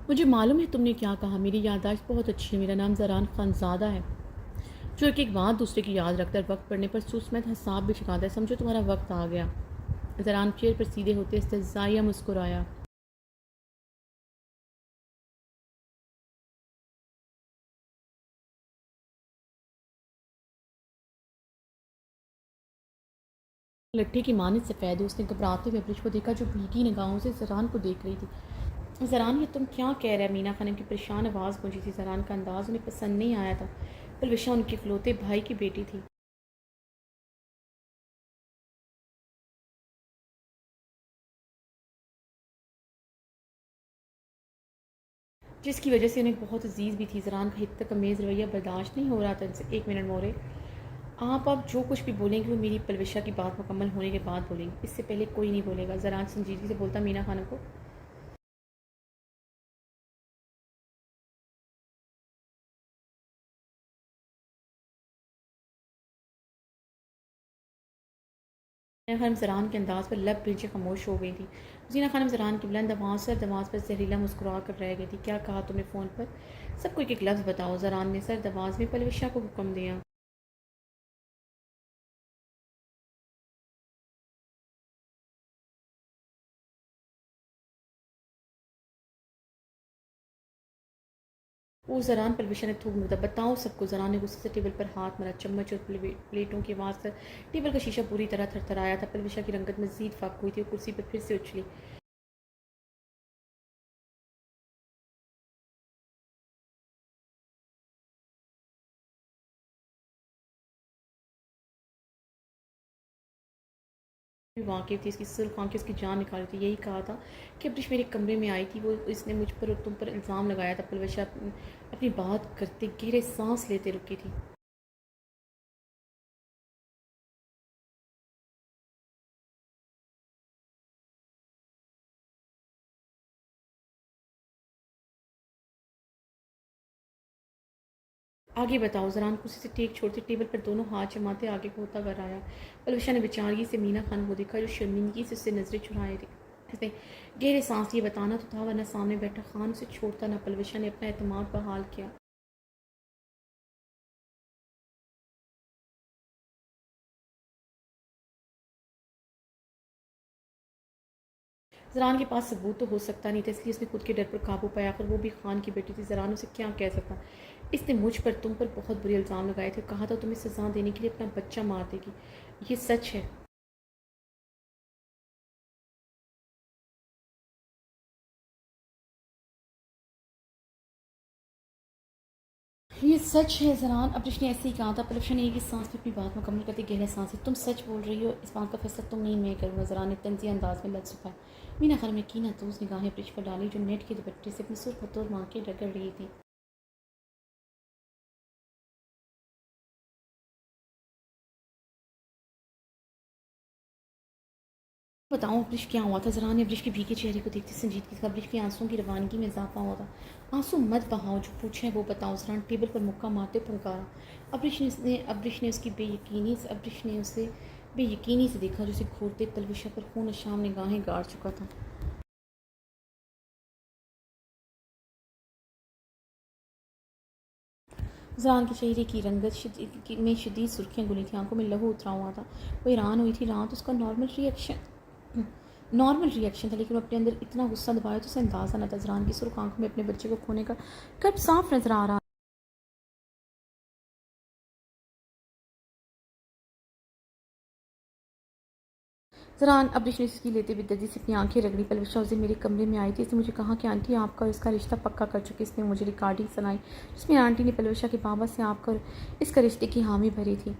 मुझे मालूम है तुमने क्या कहा। मेरी याददाश्त बहुत अच्छी है। मेरा नाम ज़रान खानज़ादा है, जो एक एक बात दूसरे की याद रखता है। वक्त पड़ने पर सूसमत हिसाब भी चुकाता है। समझो तुम्हारा वक्त आ गया। ज़रान चेयर पर सीधे होते इस्तेज़ाइया मुस्कुराया। लट्ठे की मानित सफ़ेद है। उसने घबराते हुए अब्रिश को देखा, जो भीगी निगाहों से ज़रान को देख रही थी। ज़रान, ये तुम क्या कह रहे? मीना खानम की परेशान आवाज़ गूंजी थी। ज़रान का अंदाज़ उन्हें पसंद नहीं आया था। पलविशा उनके इकलौते भाई की बेटी थी। जिसकी वजह से उन्हें बहुत अजीज़ भी थी। ज़रान का हित अमेज़ रवैया बर्दाश्त नहीं हो रहा था इनसे। एक मिनट मोरे, आप अब जो कुछ भी बोलेंगे वो मेरी पलविशा की बात मुकम्मल होने के बाद बोलेंगे, इससे पहले कोई नहीं बोलेगा। ज़रान संजीदगी से बोलता मीना खानम को। मीना खानम ज़रान के अंदाज़ पर लब भींचे खामोश हो गई थी। जीना खानम ज़रान की बुलंद आवाज़ सर्द आवाज़ पर जहरीला मुस्कुरा कर रह गई थी। क्या कहा तुमने फ़ोन पर? सबको एक एक लफ्ज़ बताओ। ज़रान ने सर्द आवाज़ में पलविशा को हुक्म दिया। वो ज़रान पलविशा ने थूक दिया। बताओ सबको। ज़रान ने गुस्से से टेबल पर हाथ मारा। चम्मच और प्लेटों की आवाज़ से टेबल का शीशा पूरी तरह थरथराया था। पलविशा की रंगत मज़ीद फाक हुई थी और कुर्सी पर फिर से उछली। वाक़िफ़ थी, इसकी सिर्फ़ आँखें उसकी जान निकाल रही थी। यही कहा था कि अब्रिश मेरे कमरे में आई थी, वो इसने मुझ पर और तुम पर इल्ज़ाम लगाया था। पलवशा अपनी बात करते गहरे साँस लेते रुकी थी। आगे बताओ। ज़रान कुर्सी से टेक छोड़ते टेबल पर दोनों हाथ जमाते आगे को होता कर आया। पलवशा ने बेचारगी से मीना खान को देखा, जो शर्मिंदगी से उससे नज़रें चुराए थे। इसने गहरे साँस लिए बताना तो था, वरना सामने बैठा खान उसे छोड़ता ना। पलवशा ने अपना एतमाद बहाल किया। ज़रान के पास सबूत तो हो सकता नहीं था, इसलिए उसने खुद के डर पर काबू पाया। आखिर वो भी खान की बेटी थी। ज़रान उसे क्या कह सकता? इसने मुझ पर तुम पर बहुत बुरे इल्ज़ाम लगाए थे। कहा था तुम्हें सज़ा देने के लिए अपना बच्चा मार देगी। ये सच है। ये सच है ज़रान। अब्रिश ने ऐसे ही कहा था। पलवशा ने एक ही सांस में अपनी बात मुकम्मल करते गहरा सांस ली। तुम सच बोल रही हो? इस बात का फैसला तुम नहीं, मैं करूँगा। ज़रान ने तंज़ी अंदाज में लफ्ज़ उठाया। मीना खान में यकीन तो उस निगाहें अब्रिश पर डाली, जो नेट के दुपट्टे से अपनी सुर्खतोर आँखें रगड़ रही थी। बताऊँ अब्रिश क्या हुआ था? ज़रा ने अब्रिश के भीगे चेहरे को देखते संजीदगी से अब्रिश के आंसुओं की रवानगी में इजाफा हुआ था। आंसू मत बहाओ, जो पूछें वो बताओ। ज़रा ने टेबल पर मुक्का मारते पुकारा। अब्रिश ने उसकी बेयकीनी से अब्रिश ने उसे बेयकीनी से देखा, जो उसे घूरते पलविशा पर खून शाम निगाहें गाड़ चुका था। ज़रान के चेहरे की रंगत में शदीद सुर्खियाँ गुली थी। आंखों में लहू उतरा हुआ था। वो हैरान हुई थी। रात उसका नॉर्मल रिएक्शन था, लेकिन वो अपने अंदर इतना गुस्सा दबाया तो उसे अंदाज़ा न था। ज़रान की सुर्ख आंखों में अपने बच्चे को खोने का कर्ब साफ नजर आ रहा। ज़रान अब्रिश ने उसकी लेते बेदर्दी से अपनी आंखें रगड़ी। पलविशा उसे मेरे कमरे में आई थी। इसने मुझे कहा कि आंटी आपका और इसका रिश्ता पक्का कर चुकी। इसने मुझे रिकॉर्डिंग सुनाई, जिसमें आंटी ने पलविशा के बाबा से आपका और इसका रिश्ते की हामी भरी थी।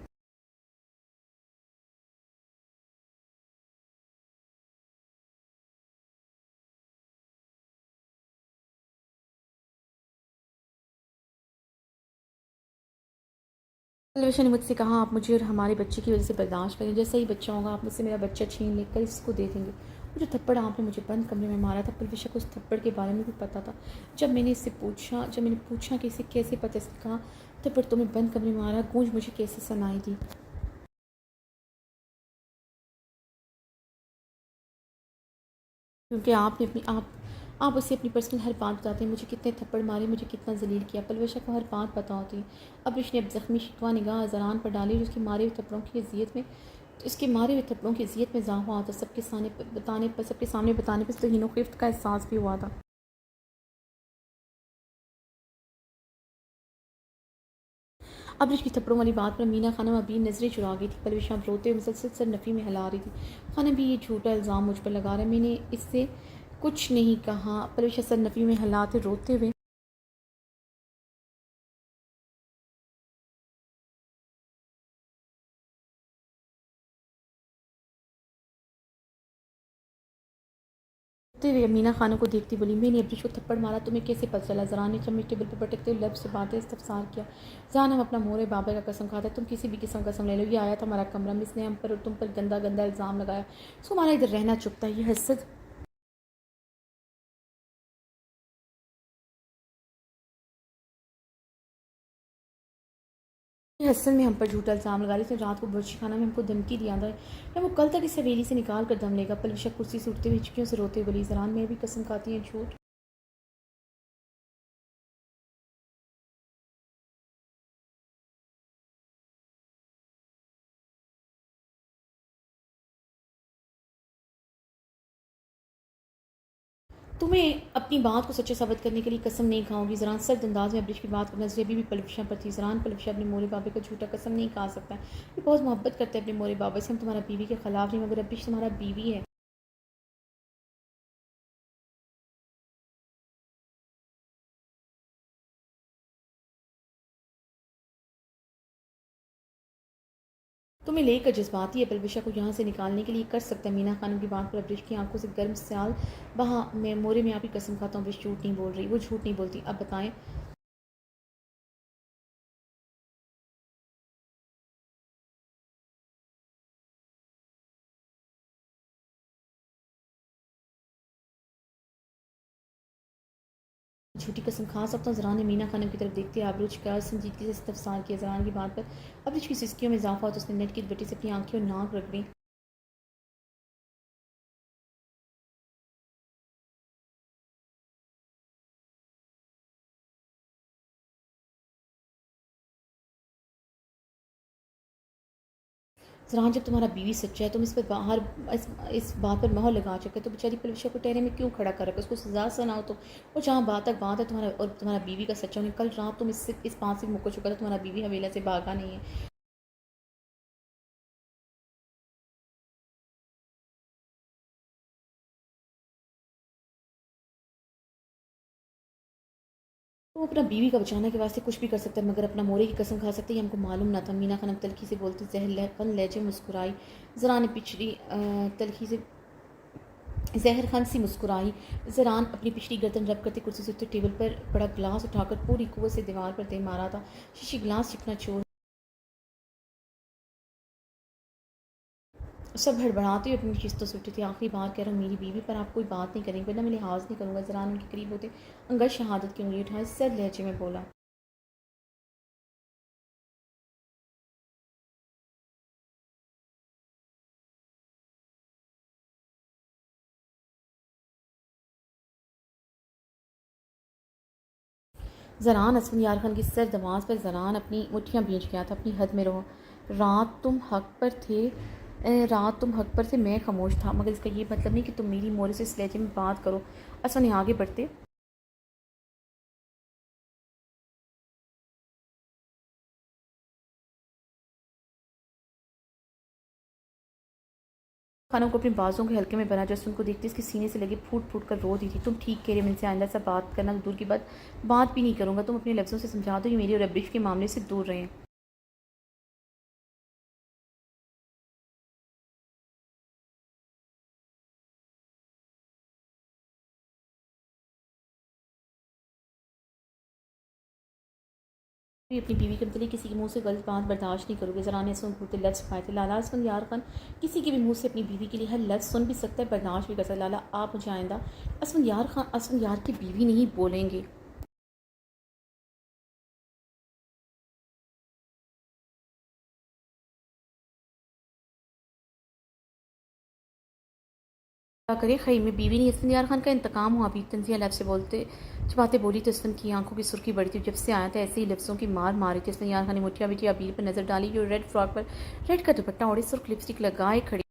अलविशा ने मुझसे कहा, आप मुझे और हमारे बच्चे की वजह से बर्दाश्त करें। जैसा ही बच्चा होगा आप मुझसे मेरा बच्चा छीन लेकर इसको दे देंगे। वो जो थप्पड़ आपने मुझे बंद कमरे में मारा था, अलविशा को उस थप्पड़ के बारे में भी पता था। जब मैंने पूछा कि इसे कैसे पता, इसने कहा, थप्पड़ तुम्हें बंद कमरे में मारा, गूंज मुझे कैसे सुनाई दी। क्योंकि आपने अपनी आप उसे अपनी पर्सनल हर बात बताते हैं, मुझे कितने थप्पड़ मारे, मुझे कितना जलील किया। पलवशा को हर बात पता होती है। अब उसने अब जख्मी शिकवा निगाह ज़रान पर डाली, उसके मारे हुए थप्पड़ों की अजियत में इसके मारे हुए थप्पड़ों की अजियत में इजाफा हुआ था। सबके सामने बताने पर तहीनो गिफ्ट का एहसास भी हुआ था। अब इसकी थप्पड़ों वाली बात पर मीना खानम अभी नज़रें चुरा गई थी। पलविशा अब रोते हुए मुसलसल सर नफ़ी में हिला रही थी। खानम भी ये झूठा इल्ज़ाम मुझ पर लगा रहा है, मैंने इससे कुछ नहीं कहा। पलविशा सर नफ़ी में हिलाते रोते हुए मीना खानों को देखती बोली, मैंने अब्रिश को थप्पड़ मारा, तुम्हें कैसे पता चला? ज़रान ने चम्मच टेबल पर पटकते हुए लब से बातें इस्तफसार किया। ज़रान, हम अपना मोरे बाबा का कसम खाता है, तुम किसी भी किस्म कसम ले लो, ये आया था हमारा कमरा में, इसने हम पर और तुम पर गंदा गंदा इल्ज़ाम लगाया, इसको हमारा इधर रहना चुभता है, ये हसद ये हसन में हम पर झूठा इल्ज़ाम लगा रही थी। रात को बुर्जी खाना में हमको धमकी दिया था कि वो कल तक इस हवेली से निकाल कर दम लेगा। पलविशा कुर्सी से उठते हुए हिचकियों से रोते हुए बोली, ज़रान, मैं भी कसम खाती है झूठ। तुम्हें अपनी बात को सच्चा साबित करने के लिए कसम नहीं खाऊंगी। ज़रान सर्द अंदाज में अब्रिश की बात करना नजर अभी भी पलविशा पर थी। ज़रान, पलविशा अपने मोरे बाबे का झूठा कसम नहीं खा सकता। ये बहुत मोहब्बत करते हैं अपने मोरे बाबे से, हम तुम्हारा बीवी के खिलाफ नहीं, मगर अब्रिश तुम्हारा बीवी है। तुम्हें लेकर जज्बाती है, पलविशा को यहाँ से निकालने के लिए कर सकता है। मीना खानम की बात पर अब्रिश की आंखों से गर्म स्याल बहा। मैं मोरे में आप ही कसम खाता हूँ, अब्रिश झूठ नहीं बोल रही, वो झूठ नहीं बोलती। अब बताएं। झूठी कसम खा सकता हूँ। ज़रान ने मीना खानम की तरफ देखते आबरूज का संजीदगी से इस्तफसार किया। ज़रान की बात पर अब्रिश की सिस्कियों में इजाफा हो तो उसने नेट की बटी से अपनी आंखें और नाक रगड़ी। ज़रान, जब तुम्हारा बीवी सच्चा है, तुम इस पर बाहर इस बात पर मोहर लगा चुके, तो बेचारी पलविशा को टहरे में क्यों खड़ा कर रखा? उसको सजा सुनाओ तो। और जहाँ बात तक बात है तुम्हारा और तुम्हारा बीवी का सच्चा होने, कल रात तुम इस बात से मुकर चुका था, तुम्हारा बीवी हवेला से भागा नहीं है। वो अपना बीवी का बचाने के वास्ते कुछ भी कर सकता है, मगर अपना मोरे की कसम खा सकते हैं, ये हमको मालूम ना था। मीना खानम तलखी से बोलती जहर लहजे मुस्कुराई। ज़रा ने पिछड़ी तलखी से जहर खान सी मुस्कुराई। ज़रान अपनी पिछली गर्दन रब करती कुर्सी से उठते टेबल पर पड़ा गिलास उठाकर पूरी कुवत से दीवार पर दे मारा था। शीशी गिलास चिकना चोर। सब हड़बड़ाते हुए अपनी किस्तों से उठी थी। आखिरी बार कह रहा हूँ, मेरी बीवी पर आप कोई बात नहीं करेंगे, वरना मैं लिहाज नहीं करूँगा। ज़रान उनके करीब होते अंगद शहादत की उंगली उठाए सर लहजे में बोला, ज़रान असफन यार खान की सर दमाज पर ज़रान अपनी मुठ्ठियाँ भींच गया था। अपनी हद में रहो। रात तुम हक पर थे रात तुम हक पर थे, मैं खामोश था, मगर इसका ये मतलब नहीं कि तुम मेरी मोरे से इस लहजे में बात करो। असफन आगे बढ़ते खानों को अपने बाजों के हल्के में बना, जैसे उनको देखते इसके सीने से लगे फूट फूट कर रो दी थी। तुम ठीक कह रहे, मैं इनसे आइंदा सा बात करना दूर की बात भी नहीं करूँगा। तुम अपने लफ्ज़ों से समझा दो, ये मेरी और अब्रिश के मामले से दूर रहें। भी अपनी बीवी के मतलब किसी के मुंह से गलत बात बर्दाश्त नहीं करोगे। ज़रा ने सुन होते लफ्ज़ पाए थे लाला असफंदियार खान किसी के भी मुंह से अपनी बीवी के लिए हर लफ्ज़ सुन भी सकता है, बर्दाश्त भी कर सकता है। लाला आप मुझे आइंदा असफंदियार की बीवी नहीं बोलेंगे। क्या करे खई में बीवी ने असफंदियार खान का इंतकाम हुआ। अभी तंजिया लफ्ज़ से बोलते छुपाते बोली तो असफन की आंखों की सुर्खी बढ़ी थी। जब से आया था ऐसे ही लफ्ज़ों की मार मारी थी। असफंदियार खान ने मुठिया बिठी अबीर पर नज़र डाली जो रेड फ्रॉक पर रेड का दुपट्टा ओढ़े सुर्ख लिपस्टिक लगाए खड़ी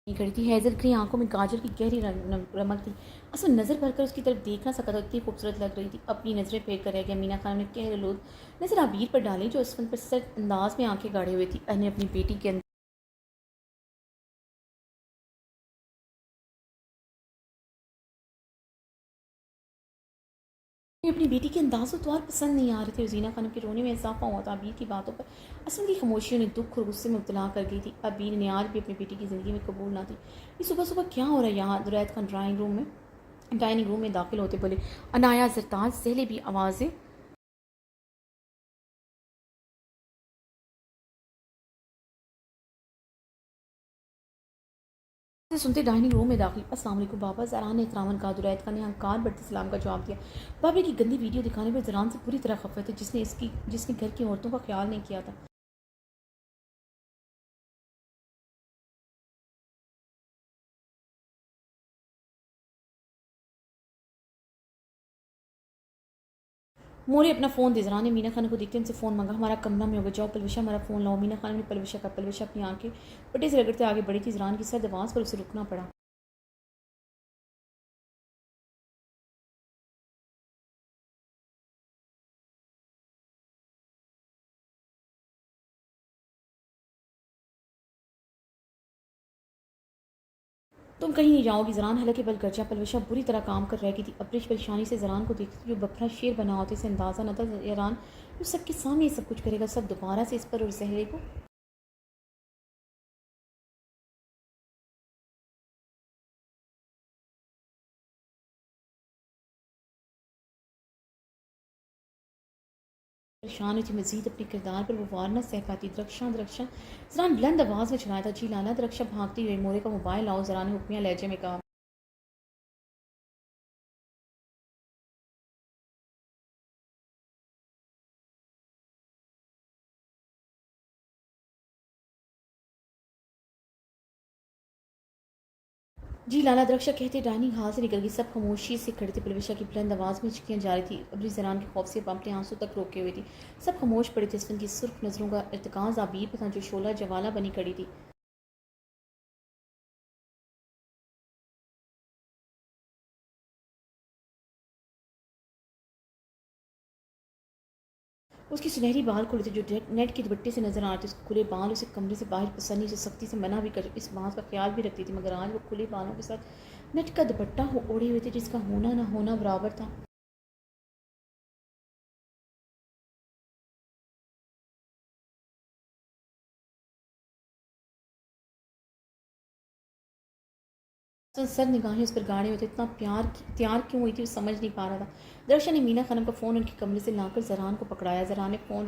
खड़ी थी। हैज़ल की आंखों में गाजर की गहरी रमक थी। असफन नज़र भरकर उसकी तरफ देख ना सका था, इतनी खूबसूरत लग रही थी। अपनी नज़रें फेर कर रह गया। मीना खान ने कहरलूद नज़र अबीर पर डाली जो असफन पर सख्त अंदाज में आंखें गाड़े हुए थी। अने अपनी बेटी के अपनी बेटी के अंदाज़ द्वार पसंद नहीं आ रहे थे। जीना खानम के रोने में इजाफा हुआ था। अबीर की बातों पर असम की खामोशियों ने दुख और गुस्से में मुबतला कर गई थी। अबीर ने आज भी अपनी बेटी की ज़िंदगी में कबूल ना थी। ये सुबह सुबह क्या हो रहा है यहाँ? दुरैद खान डाइनिंग रूम में दाखिल होते बोले। अनाया जरताज सहले भी आवाज़ें से सुनते डाइनिंग रूम में दाखिल। अस्सलाम वालेकुम बाबा। जरान ने इतरामन कहा। दुरैद खान ने हंकार बढ़ते सलाम का जवाब दिया। बाबे की गंदी वीडियो दिखाने पर जरान से पूरी तरह खफा थे, जिसने घर की औरतों का ख्याल नहीं किया था। मोरे अपना फ़ोन दे। ज़रा ने मीना खान को देखते उनसे फ़ोन मांगा। हमारा कमरा में होगा, जाओ पलविशा हमारा फ़ोन लाओ। मीना खान ने पलविशा का। पलविशा अपनी आंखें पट्टे से रगड़ते आगे बढ़ी थी। ज़रान की सर्द आवाज़ पर उसे रुकना पड़ा। तुम कहीं नहीं जाओगी ज़रान। हालांकि बल गर्जा पलविशा बुरी तरह काम कर रह गई थी। अब्रिश परेशानी से ज़रान को देखती थी। जो बकरा शेर बना होते से अंदाज़ा न था। ज़रान जो सबके सामने ये सब कुछ करेगा, सब दोबारा से इस पर और जहरे को परेशान हुई थी। मजीद अपने किरदार पर वो वार न सह पाती। दरक्षा दरक्षा ज़रान बुलंद आवाज़ में चिल्लाया था। जी लाला। दरक्षा भागती हुई मोरे का मोबाइल लाओ। ज़रा ने हुक्मिया लहजे में कहा। जी लाला। दरक्षा कहते डाइनिंग हॉल से निकल गई। सब खामोशी से खड़े थे। पलविशा की बुलंद आवाज़ में चिक्कियाँ जा रही थी। अबरी ज़रान के खौफ से अपने आंसू तक रोके हुए थी। सब खामोश पड़े थे। इसफन की सुर्ख नज़रों का इर्तिकाज़ आबीर पर था जो शोला जवाला बनी खड़ी थी। उसकी सुनहरी बाल खुले थे जो नेट के दुपट्टे से नजर आ रहे थे। उसके खुले बाल उसे कमरे से बाहर पसंद नहीं, उसे सख्ती से मना भी कर इस बात का ख्याल भी रखती थी। मगर आज वो खुले बालों के साथ नेट का दुपट्टा ओढ़े हुए थे जिसका होना ना होना बराबर था। तो सर निगाहें उस पर गाड़े हुए थे। इतना त्यार क्यों हुई थी वो समझ नहीं पा रहा था। दर्शन ने मीना खानम का फ़ोन उनके कमरे से लाकर जरान को पकड़ाया। जरान ने फ़ोन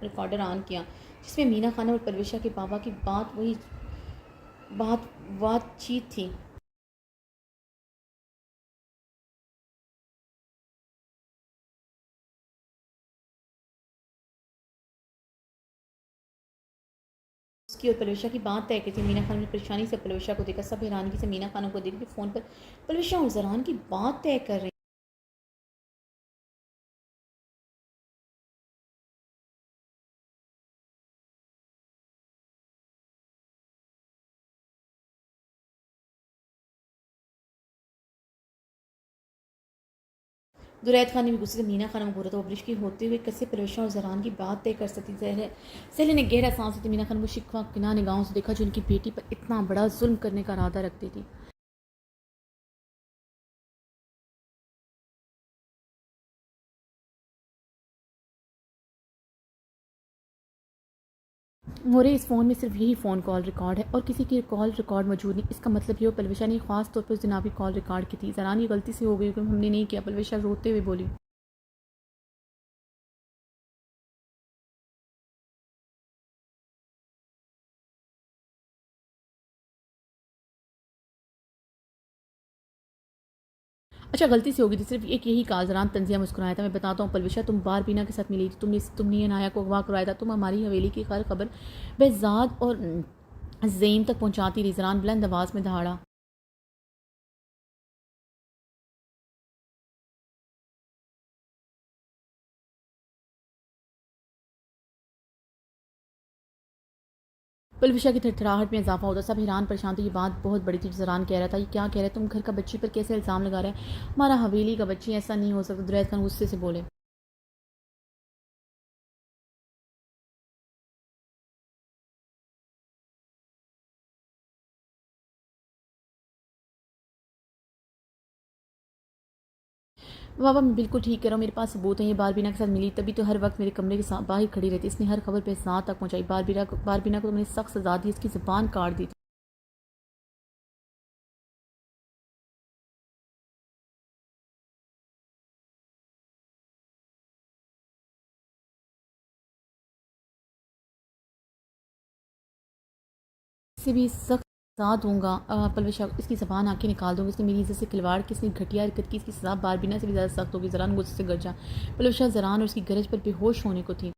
रिकॉर्डर ऑन किया जिसमें मीना खानम और परविशा के बाबा की बात बातचीत थी। उसकी और पलविशा की बात तय की थी। मीना खानम ने परेशानी से पलविशा को देखा। सब हैरानगी से मीना खानम को देख के फ़ोन पर पलविशा और जरान की बात तय कर रही। दुरैद खान ने भी गुस्से से मीना खानम को घूरा तो अब्रिश की होते हुए कैसे पलविशा और जरान की बात तय कर सकती। सहले ने गहरा सांस लेते मीना खानम को शिकवा किना निगाहों से देखा जो उनकी बेटी पर इतना बड़ा जुल्म करने का इरादा रखती थी। मोरे इस फ़ोन में सिर्फ यही फ़ोन कॉल रिकॉर्ड है और किसी की कॉल रिकॉर्ड मौजूद नहीं। इसका मतलब ये हो पलविशा ने ख़ास तौर पर उस दिन आपकी कॉल रिकॉर्ड की थी। ज़रान ये गलती से हो गई क्योंकि हमने नहीं किया। पलविशा रोते हुए बोली। अच्छा गलती से होगी थी, सिर्फ एक यही कहा। ज़रान तंज़िया मुस्कुराया था। मैं बताता हूँ पलविशा, तुम बारबीना के साथ मिली थी, तुमने अनाया को अगवा करवाया था, तुम हमारी हवेली की हर खबर बेज़ाद और ज़ेम तक पहुँचाती रही। ज़रान बुलंद आवाज़ में दहाड़ा। पलविशा की थरथराहट में इजाफा होता। सब हैरान परेशान थे। ये बात बहुत बड़ी थी। ज़रान कह रहा था, ये क्या कह रहे तुम घर का बच्ची पर कैसे इल्ज़ाम लगा रहे हैं? हमारा हवेली का बच्ची, ऐसा नहीं हो सकता। दुरैद खान गुस्से से बोले। बाबा मैं बिल्कुल ठीक कह रहा हूँ, मेरे पास सबूत है। ये बारबीना के साथ मिली तभी तो हर वक्त मेरे कमरे के बाहर खड़ी रहती। इसने हर खबर पे साथ तक पहुँचाई। बारबीना को तो मैंने सख्त सजा दी, इसकी ज़ुबान काट दी थी। इससे भी सख्त सजा दूंगा। पलविशा इसकी ज़बान आके निकाल दूंगी। इसने मेरी इज्जत से खिलवाड़ की, इसने घटिया हरकत की, इसकी सजा बारबीना से भी ज़्यादा सख्त होगी। ज़रान गुस्से से गरजा। पलविशा ज़रान और उसकी गरज पर बेहोश होने को थी।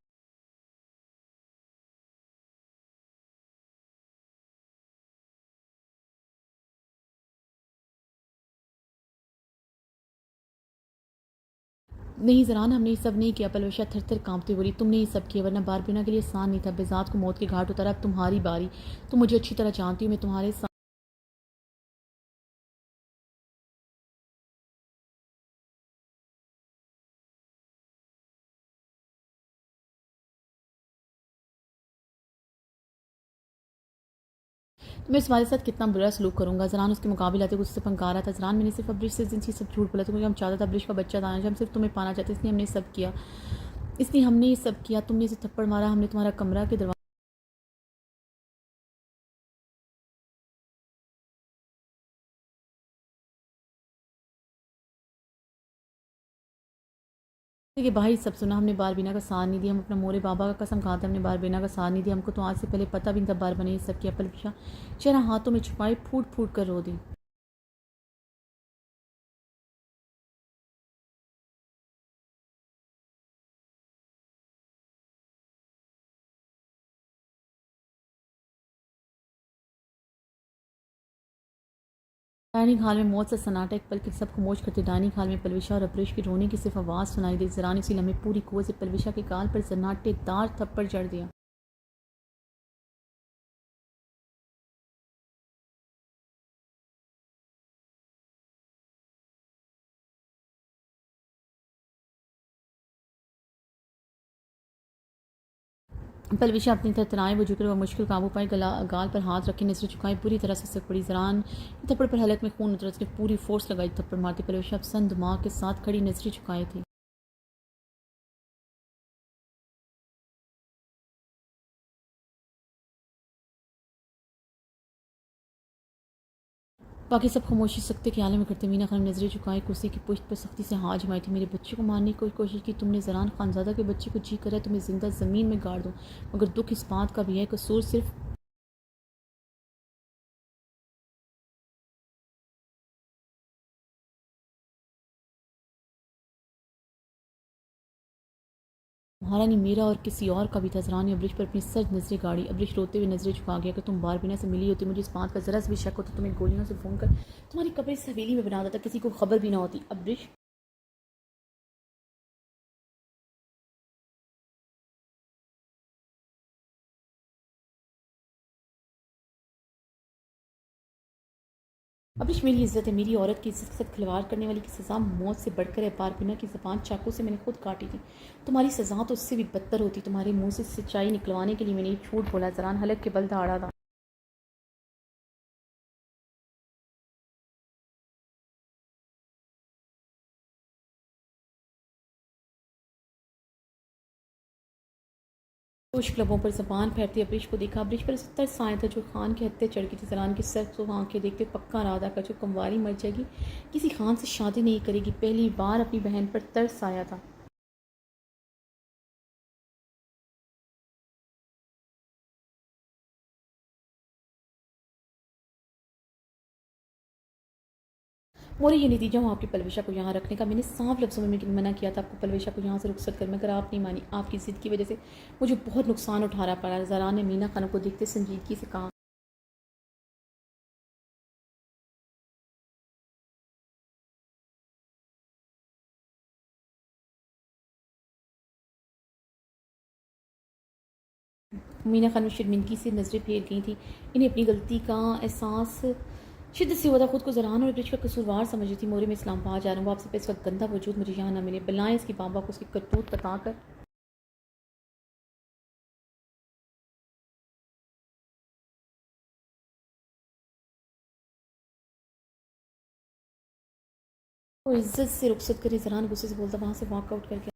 नहीं ज़रान, हमने ये सब नहीं किया। पलवशा थर थर काँपते बोली। तुमने ये सब किया, वरना बारबीना के लिए आसान नहीं था। बेज़ात को मौत के घाट उतारा। अब तुम्हारी बारी। तुम मुझे अच्छी तरह जानती हो, मैं तुम्हारे साथ मैं तुम्हारे साथ कितना बुरा सलूक करूँगा। ज़रान उसके मुकाबले आते गुस्से से फंका रहा था। ज़रान, मैंने सिर्फ अब्रिश से जिनसी सब झूठ बोला था, क्योंकि हम चाहता था अब्रिश का बच्चा था। हम सिर्फ तुम्हें पाना चाहते, इसलिए हमने सब किया। इसलिए हमने ये सब किया। तुमने इसे थप्पड़ मारा, हमने तुम्हारा कमरा के दरवाजे के बाहर ही सब सुना। हमने बारबीना का साथ नहीं दिया। हम अपना मोरे बाबा का कसम खाता, हमने बारबीना का साथ नहीं दिया। हमको तो आज से पहले पता भी नहीं था बारबीना ये सब किया। पलविशा चेहरा हाथों में छुपाई फूट फूट कर रो दी। डाइनिंग हॉल में मौत सा सन्नाटा। एक पल के सब खामोश करते। डाइनिंग हॉल में पलविशा और अपरेश की रोने की सिर्फ आवाज़ सुनाई दी। ज़रान इसी लम्हे पूरी कुव्वत से पलविशा के गाल पर सन्नाटेदार थप्पड़ जड़ दिया। पलविशा अपनी थरथराए वजूद व मुश्किल काबू पाए। गाल पर हाथ रखे, नजरें झुकाई, पूरी तरह से सिक पड़ी। ज़रान की थप्पड़ पर हलक में खून उतरा। उसने पूरी फोर्स लगाई थप्पड़ मारती। पलविशा अब सन दिमाग के साथ खड़ी, नजरें झुकाई थी। बाकी सब खामोशी सख्ते ख्यालों में करते। मीना खान नजरें झुकाए कुर्सी की पुश्त पर सख्ती से हाथ जमाई थी। मेरे बच्चे को मारने की कोशिश की तुमने। ज़रान खानजादा के बच्चे को जी कर है तुम्हें जिंदा ज़मीन में गाड़ दूँ, मगर दुख इस बात का भी है कसूर सिर्फ तुम्हारा नहीं, मेरा और किसी और का भी था। ज़रान ने अब्रिश पर अपनी सर्द नजरें गाड़ी। अब्रिश रोते हुए नजरें झुका गया। अगर तुम बारबीना से मिली होती, मुझे इस बात का ज़रा सा भी शक होता, तुम्हें गोलियों से फोन कर तुम्हारी कब्र इस हवेली में बना देता, किसी को खबर भी ना होती। अब्रिश अब्रिश मेरी इज्जत है, मेरी औरत की इज्जत के साथ खिलवाड़ करने वाली की सज़ा मौत से बढ़कर है। बारबीना की ज़बान चाकू से मैंने खुद काटी थी। तुम्हारी सज़ा तो उससे भी बदतर होती। तुम्हारे मुंह से सच्चाई निकलवाने के लिए मैंने ये झूठ बोला। ज़रान हलक के बल दहाड़ा था। कुछ क्लबों पर ज़बान फैलती अब्रिश को देखा। अब्रिश पर 70 आया था जो खान के हत्थे चढ़ गई थी। जलान की सर तो आंखें देखते पक्का इरादा कर जो कमवारी मर जाएगी, किसी खान से शादी नहीं करेगी। पहली बार अपनी बहन पर तरस आया था। मोरी ये नतीजा हूँ आपकी पलविशा को यहाँ रखने का। मैंने साफ लफ्ज़ों में मना किया था आपको पलविशा को यहाँ से रुखसत कर, मगर आप नहीं मानी। आपकी ज़िद की वजह से मुझे बहुत नुकसान उठाना पड़ा। ज़रा ने मीना खानम को देखते संजीदगी से कहा, मीना खानम शर्मिंदगी से नज़रें फेर गई थी। इन्हें अपनी गलती का एहसास शिद्दत से हुआ था। खुद को ज़रान और ब्रिज का कसूरवार समझ रही थी। मोरे में इस्लामाबाद जा रहा हूँ, वापसी पे इसका गंदा वजूद मुझे यहाँ ना मिले। बलाएं इसकी बाबा को उसकी करतूत बता कर। वो इज्जत से रुखसत करे। ज़रान गुस्से से बोलता वहाँ से वॉकआउट कर गया।